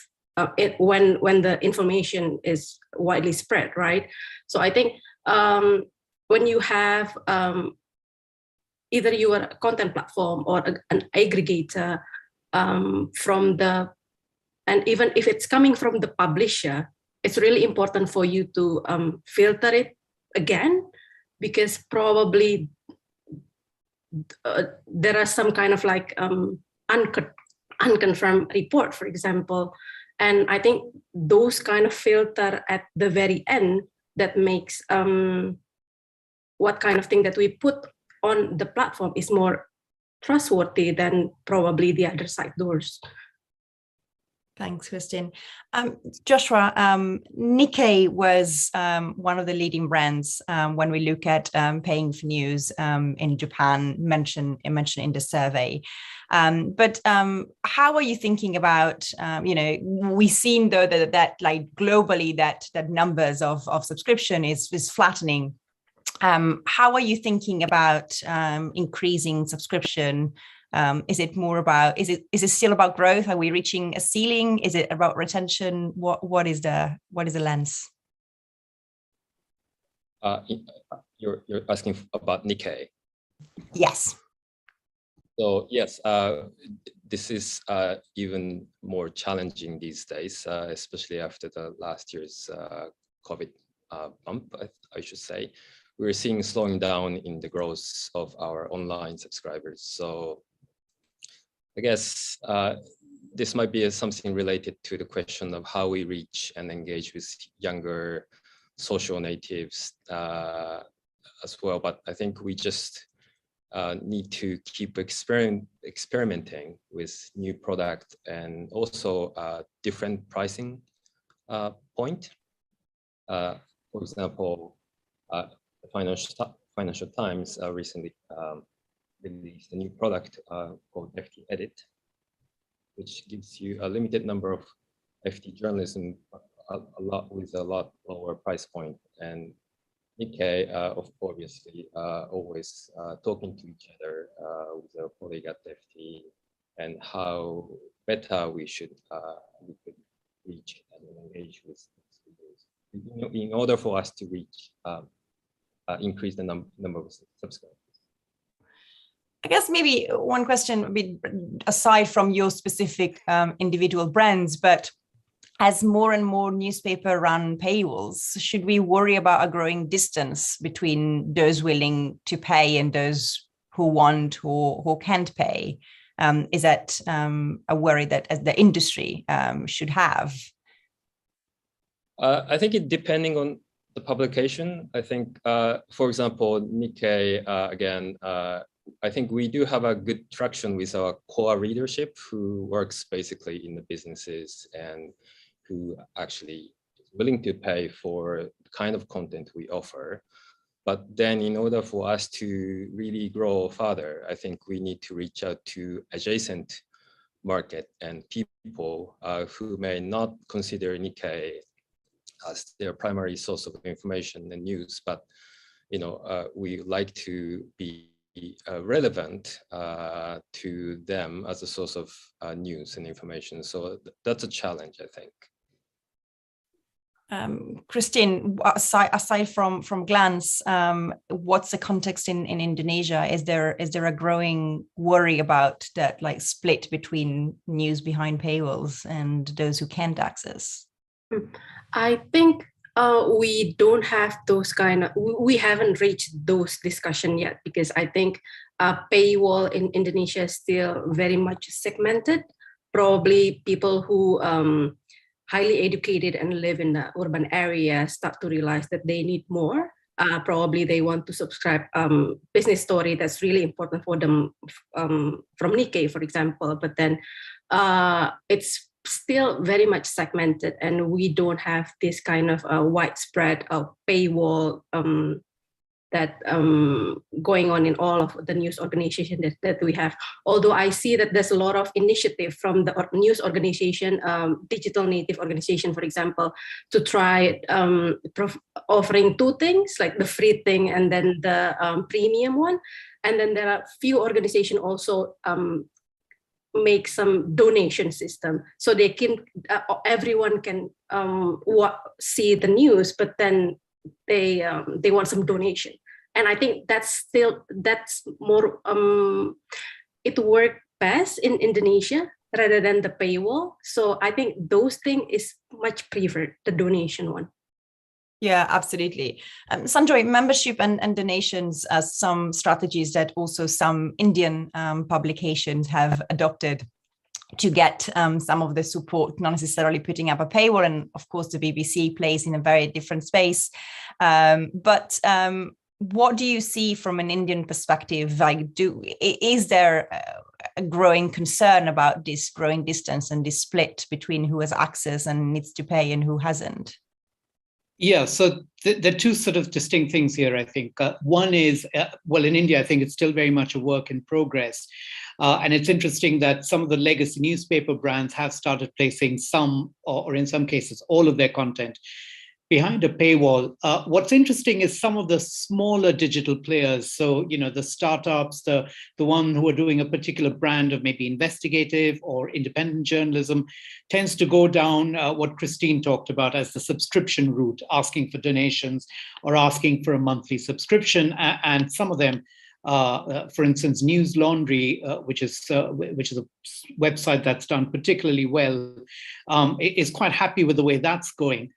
when the information is widely spread, right? So I think when you have either you are a content platform or an aggregator and even if it's coming from the publisher, it's really important for you to filter it again, because probably there are some kind of like unconfirmed report, for example. And I think those kind of filter at the very end that makes what kind of thing that we put on the platform is more trustworthy than probably the other side doors. Thanks, Christine. Joshua, Nikkei was one of the leading brands when we look at paying for news in Japan, mentioned in the survey. But how are you thinking about, we've seen though that like globally that numbers of subscription is flattening. How are you thinking about increasing subscription? Is it more about, is it still about growth? Are we reaching a ceiling? Is it about retention? What is the lens? You're asking about Nikkei. Yes. So yes, this is even more challenging these days, especially after the last year's COVID bump, I should say. We're seeing slowing down in the growth of our online subscribers. So I guess this might be something related to the question of how we reach and engage with younger social natives as well. But I think we just need to keep experimenting with new product and also different pricing point. For example, the Financial Times recently released a new product called FT Edit, which gives you a limited number of FT journalism with a lot lower price point. And Nikkei, obviously, always talking to each other with our colleague at FT and how better we could reach and engage with readers. In order for us to reach increase the number of subscribers. I guess maybe one question would be, aside from your specific individual brands, but as more and more newspaper run paywalls, should we worry about a growing distance between those willing to pay and those who want or who can't pay? Is that a worry that as the industry should have? I think it depending on the publication. I think, for example, Nikkei, again, I think we do have a good traction with our core readership who works basically in the businesses and who actually is willing to pay for the kind of content we offer. But then in order for us to really grow further, I think we need to reach out to adjacent market and people who may not consider Nikkei as their primary source of information and news, but we like to be relevant to them as a source of news and information. So that's a challenge, I think. Christine, aside from Glance, what's the context in Indonesia? Is there a growing worry about that split between news behind paywalls and those who can't access? I think we don't have those we haven't reached those discussions yet, because I think paywall in Indonesia is still very much segmented. Probably people who highly educated and live in the urban area start to realize that they need more. Probably they want to subscribe business story that's really important for them from Nikkei, for example. But then it's still very much segmented, and we don't have this kind of widespread paywall that going on in all of the news organization that we have. Although I see that there's a lot of initiative from the news organization, digital native organization, for example, to try offering two things, like the free thing and then the premium one. And then there are few organizations also make some donation system, so they can everyone can see the news, but then they want some donation. And I think that's more it worked best in Indonesia rather than the paywall. So I think those things is much preferred, the donation one. Yeah, absolutely. Sanjoy, membership and donations are some strategies that also some Indian publications have adopted to get some of the support, not necessarily putting up a paywall. And of course, the BBC plays in a very different space. But what do you see from an Indian perspective? Is there a growing concern about this growing distance and this split between who has access and needs to pay and who hasn't? Yeah, so there are two sort of distinct things here, I think. One is, well, in India, I think it's still very much a work in progress. And it's interesting that some of the legacy newspaper brands have started placing some, or in some cases, all of their content behind a paywall. What's interesting is some of the smaller digital players, so the startups, the one who are doing a particular brand of maybe investigative or independent journalism, tends to go down what Christine talked about as the subscription route, asking for donations or asking for a monthly subscription. And some of them, for instance, News Laundry, which is a website that's done particularly well, is quite happy with the way that's going.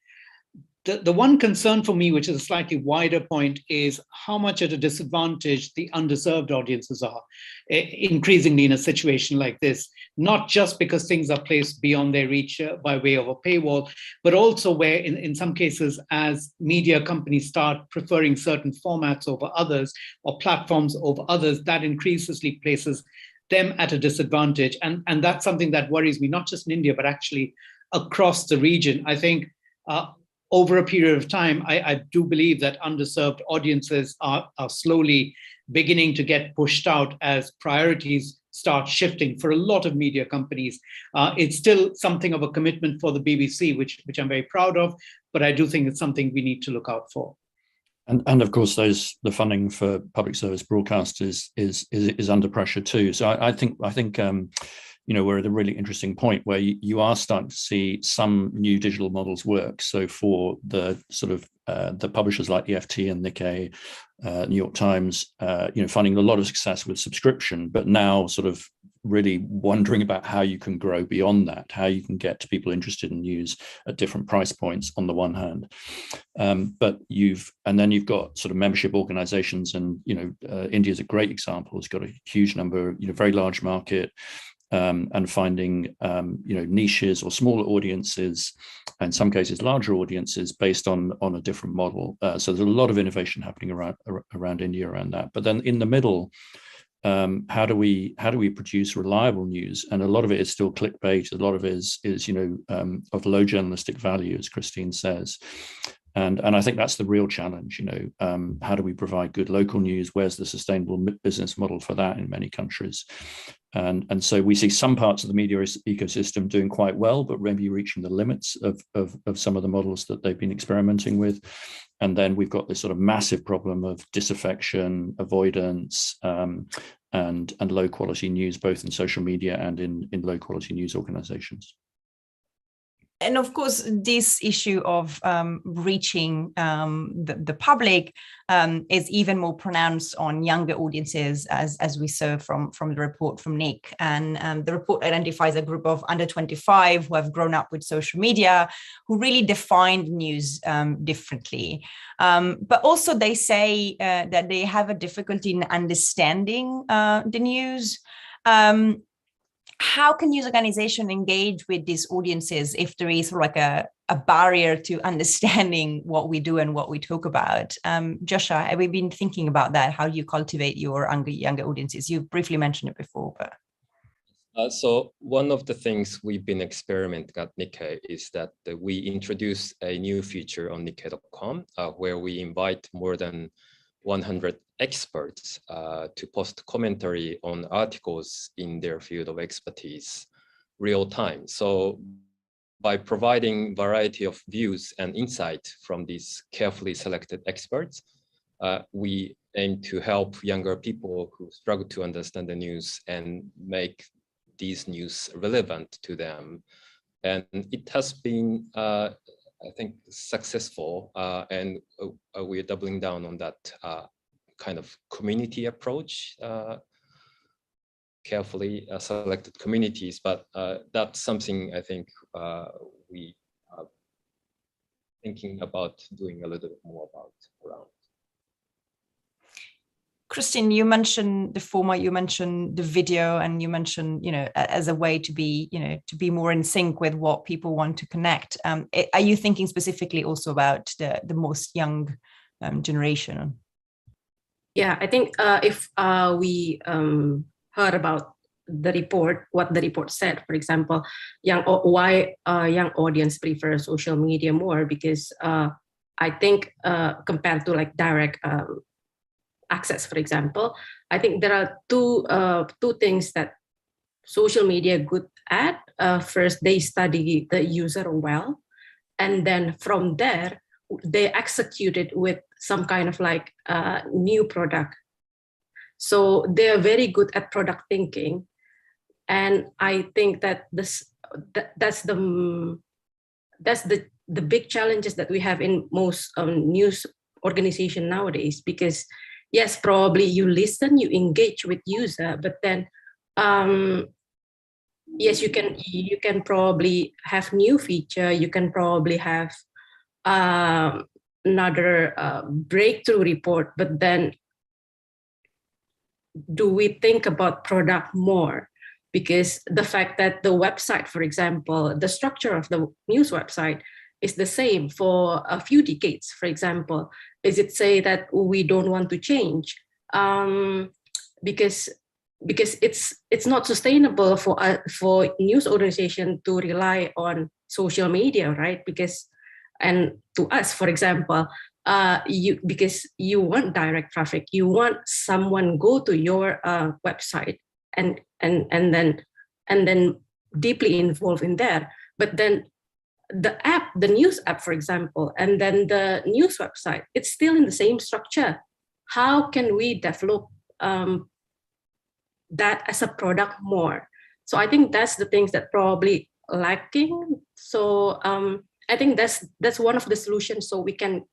The one concern for me, which is a slightly wider point, is how much at a disadvantage the underserved audiences are, increasingly in a situation like this, not just because things are placed beyond their reach by way of a paywall, but also where in some cases, as media companies start preferring certain formats over others or platforms over others, that increasingly places them at a disadvantage. And that's something that worries me, not just in India, but actually across the region. I think over a period of time, I do believe that underserved audiences are slowly beginning to get pushed out as priorities start shifting for a lot of media companies. It's still something of a commitment for the BBC, which I'm very proud of, but I do think it's something we need to look out for. And of course, the funding for public service broadcast is under pressure too. So I think we're at a really interesting point where you are starting to see some new digital models work. So for the sort of the publishers like the FT and Nikkei, New York Times, finding a lot of success with subscription, but now sort of really wondering about how you can grow beyond that, how you can get to people interested in news at different price points on the one hand. But you've got sort of membership organizations, and India is a great example. It's got a huge number, very large market, and finding niches or smaller audiences, in some cases larger audiences, based on a different model. So there's a lot of innovation happening around India around that. But then in the middle, how do we produce reliable news? And a lot of it is still clickbait. A lot of it is of low journalistic value, as Christine says. And I think that's the real challenge. How do we provide good local news? Where's the sustainable business model for that in many countries? And so we see some parts of the media ecosystem doing quite well, but maybe reaching the limits of some of the models that they've been experimenting with. And then we've got this sort of massive problem of disaffection, avoidance, and low quality news, both in social media and in low quality news organizations. And of course, this issue of reaching the public is even more pronounced on younger audiences, as we saw from the report from Nic. And the report identifies a group of under 25 who have grown up with social media, who really define news differently. But also they say that they have a difficulty in understanding the news. How can news organizations engage with these audiences if there is like a barrier to understanding what we do and what we talk about? Joshua, have we been thinking about that? How do you cultivate your younger audiences? You briefly mentioned it before, but. So one of the things we've been experimenting at Nikkei is that we introduced a new feature on Nikkei.com where we invite more than 100 experts to post commentary on articles in their field of expertise real time. So by providing variety of views and insight from these carefully selected experts, we aim to help younger people who struggle to understand the news and make these news relevant to them. And it has been, I think, successful, and we're doubling down on that kind of community approach, carefully selected communities, but that's something I think we are thinking about doing a little bit more about around. Christine, you mentioned the format, you mentioned the video, and you mentioned, as a way to be, to be more in sync with what people want to connect. Are you thinking specifically also about the most young generation? Yeah, I think if we heard about the report, what the report said, for example, why young audience prefer social media more, because I think compared to like direct access, for example, I think there are two things that social media good at. First, they study the user well, and then from there, they execute it with some kind of like new product. So they are very good at product thinking, and I think that that's the big challenges that we have in most news organization nowadays. Because yes, probably you listen, you engage with user, but then yes, you can probably have new feature, you can probably have another breakthrough report, but then do we think about product more? Because the fact that the website, for example, the structure of the news website is the same for a few decades, for example, is it say that we don't want to change? Because it's not sustainable for news organization to rely on social media, right? And to us, for example, because you want direct traffic, you want someone go to your website and then deeply involved in there. But then the news app, for example, and then the news website, it's still in the same structure. How can we develop that as a product more? So I think that's the things that probably lacking. So I think that's one of the solutions. So we can,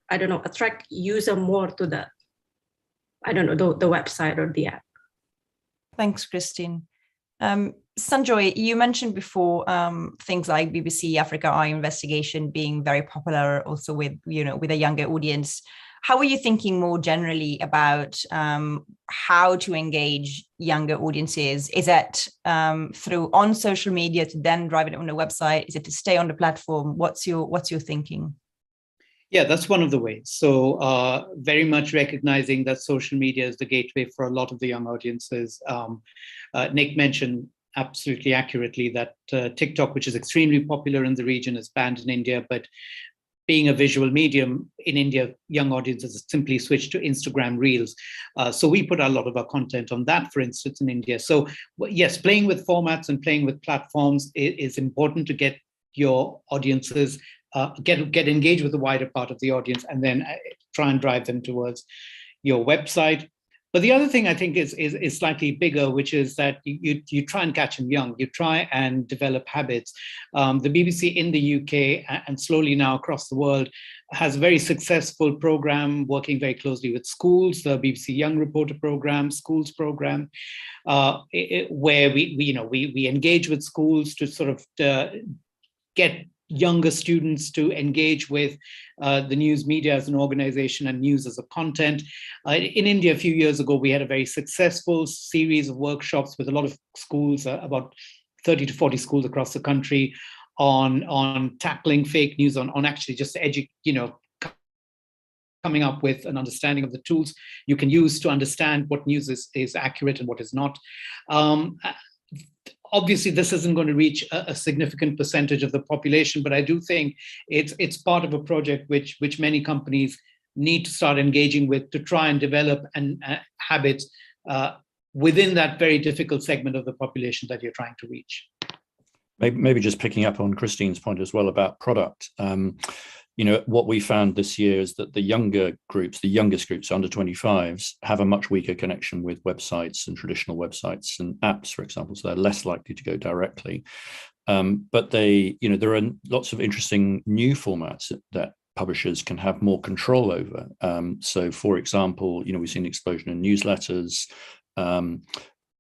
I don't know, attract user more to the, I don't know, the website or the app. Thanks, Christine. Sanjoy, you mentioned before things like BBC Africa Eye investigation being very popular, also with with a younger audience. How are you thinking more generally about how to engage younger audiences? Is it through on social media to then drive it on the website? Is it to stay on the platform? What's your thinking? Yeah, that's one of the ways. So very much recognizing that social media is the gateway for a lot of the young audiences. Nic mentioned absolutely accurately that TikTok, which is extremely popular in the region, is banned in India, but being a visual medium in India, young audiences simply switch to Instagram Reels. So we put a lot of our content on that, for instance, in India. So yes, playing with formats and playing with platforms is important to get your audiences, get engaged with the wider part of the audience, and then try and drive them towards your website. But the other thing I think is slightly bigger, which is that you try and catch them young. You try and develop habits. The BBC in the UK and slowly now across the world has a very successful program working very closely with schools, the BBC Young Reporter program, schools program, where we engage with schools to sort of get younger students to engage with the news media as an organization and news as a content. In India, a few years ago, we had a very successful series of workshops with a lot of schools, about 30 to 40 schools across the country, on tackling fake news, on actually just coming up with an understanding of the tools you can use to understand what news is accurate and what is not. Obviously, this isn't going to reach a significant percentage of the population, but I do think it's part of a project which many companies need to start engaging with to try and develop habits within that very difficult segment of the population that you're trying to reach. Maybe just picking up on Christine's point as well about product. What we found this year is that the youngest groups, under 25s, have a much weaker connection with websites and traditional websites and apps, for example, so they're less likely to go directly. But there are lots of interesting new formats that publishers can have more control over. So, for example, we've seen an explosion in newsletters.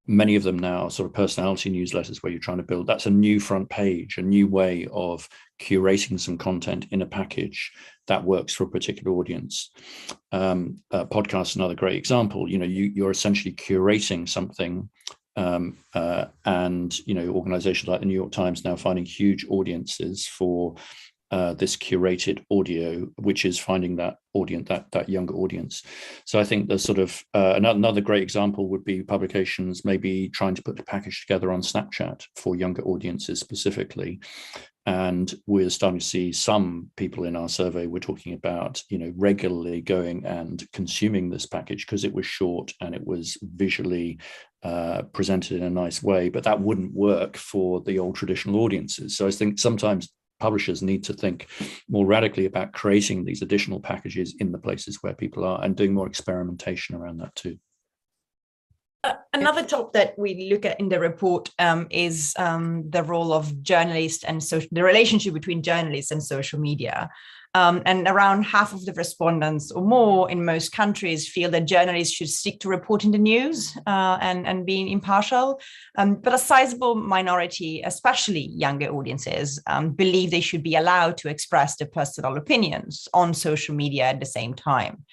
Many of them now sort of personality newsletters where you're trying to build, that's a new front page, a new way of curating some content in a package that works for a particular audience. Podcasts, another great example. You're essentially curating something, and organizations like the New York Times now finding huge audiences for this curated audio, which is finding that audience, that younger audience. So I think there's sort of another great example would be publications maybe trying to put the package together on Snapchat for younger audiences specifically. And we're starting to see some people in our survey we're talking about, regularly going and consuming this package because it was short and it was visually presented in a nice way, but that wouldn't work for the old traditional audiences. So I think sometimes publishers need to think more radically about creating these additional packages in the places where people are and doing more experimentation around that too. Another topic that we look at in the report is the role of journalists and the relationship between journalists and social media. And around half of the respondents or more in most countries feel that journalists should stick to reporting the news and being impartial. But a sizable minority, especially younger audiences, believe they should be allowed to express their personal opinions on social media at the same time.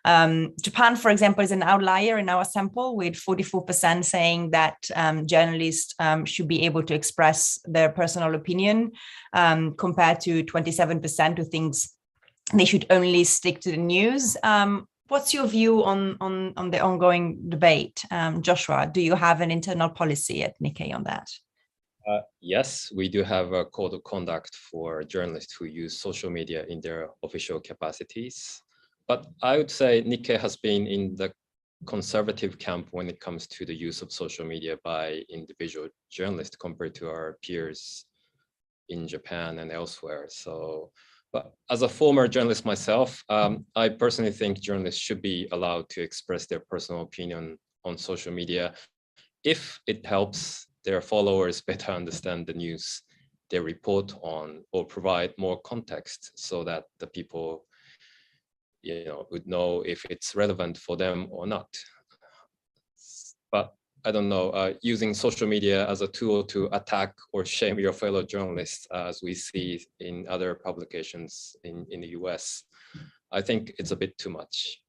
Japan, for example, is an outlier in our sample, with 44% saying that journalists should be able to express their personal opinion, compared to 27% who thinks they should only stick to the news. What's your view on the ongoing debate? Joshua, do you have an internal policy at Nikkei on that? Yes, we do have a code of conduct for journalists who use social media in their official capacities. But I would say Nikkei has been in the conservative camp when it comes to the use of social media by individual journalists compared to our peers in Japan and elsewhere. But as a former journalist myself, I personally think journalists should be allowed to express their personal opinion on social media if it helps their followers better understand the news they report on, or provide more context so that the people, would know if it's relevant for them or not. But I don't know, using social media as a tool to attack or shame your fellow journalists, as we see in other publications in the US, I think it's a bit too much.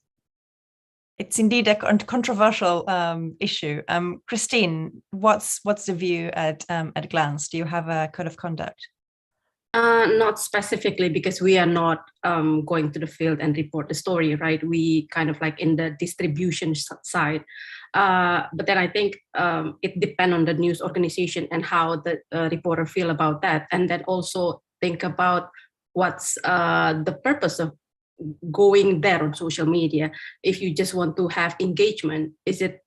It's indeed a controversial issue. Christine, what's the view at glance? Do you have a code of conduct? Not specifically, because we are not going to the field and report the story, right? We kind of like in the distribution side. But then I think it depends on the news organization and how the reporter feel about that. And then also think about what's the purpose of going there on social media. If you just want to have engagement,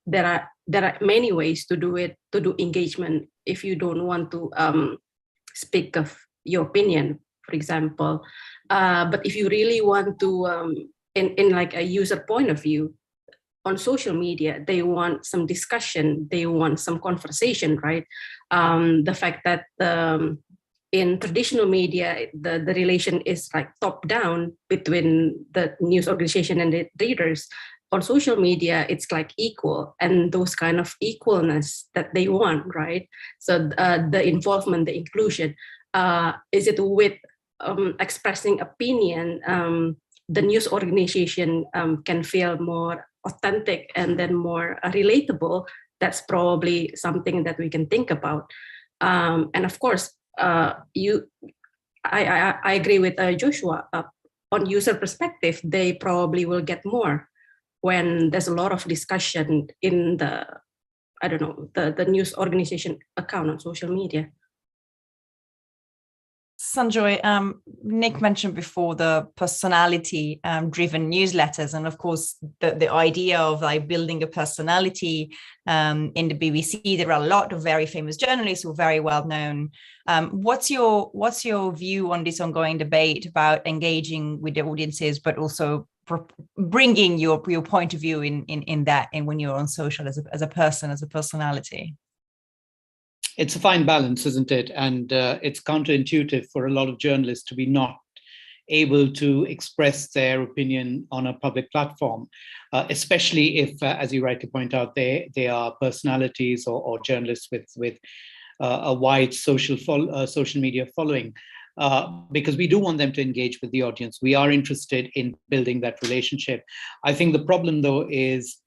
there are many ways to do it, to do engagement. If you don't want to speak of your opinion, for example, but if you really want to, in like a user point of view, on social media, they want some discussion, they want some conversation, right? The fact that in traditional media, the relation is like top down between the news organization and the readers. On social media, it's like equal, and those kind of equalness that they want, right? So the involvement, the inclusion, is it with expressing opinion, the news organization can feel more authentic and then more relatable. That's probably something that we can think about. And of course, I agree with Joshua. On user perspective, they probably will get more when there's a lot of discussion in the news organization account on social media. Sanjoy, Nic mentioned before the personality driven newsletters, and of course the idea of like building a personality in the BBC. There are a lot of very famous journalists who are very well known. What's your view on this ongoing debate about engaging with the audiences, but also bringing your point of view in that, and when you're on social as a person, as a personality? It's a fine balance, isn't it? And it's counterintuitive for a lot of journalists to be not able to express their opinion on a public platform, especially if, as you rightly point out, they are personalities or journalists with a wide social media following, because we do want them to engage with the audience. We are interested in building that relationship. I think the problem, though, is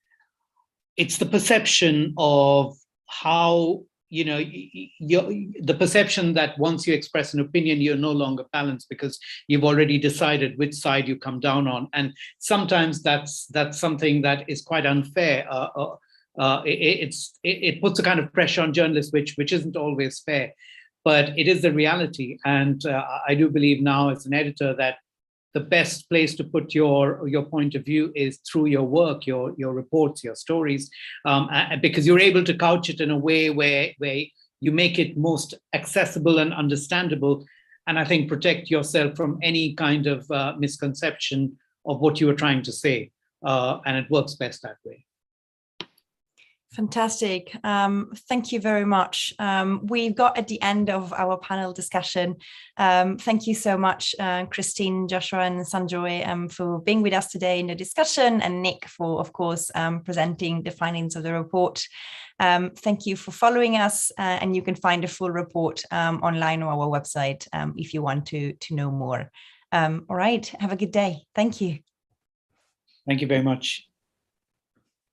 it's the perception of how, the perception that once you express an opinion, you're no longer balanced because you've already decided which side you come down on. And sometimes that's something that is quite unfair. It puts a kind of pressure on journalists, which isn't always fair, but it is the reality. And I do believe now as an editor that the best place to put your point of view is through your work, your reports, your stories, because you're able to couch it in a way where you make it most accessible and understandable, and I think protect yourself from any kind of misconception of what you were trying to say, and it works best that way. Fantastic. Thank you very much. We've got at the end of our panel discussion. Thank you so much, Christine, Joshua, and Sanjoy, for being with us today in the discussion, and Nic for, of course, presenting the findings of the report. Thank you for following us, and you can find the full report online on our website if you want to know more. All right, have a good day. Thank you. Thank you very much.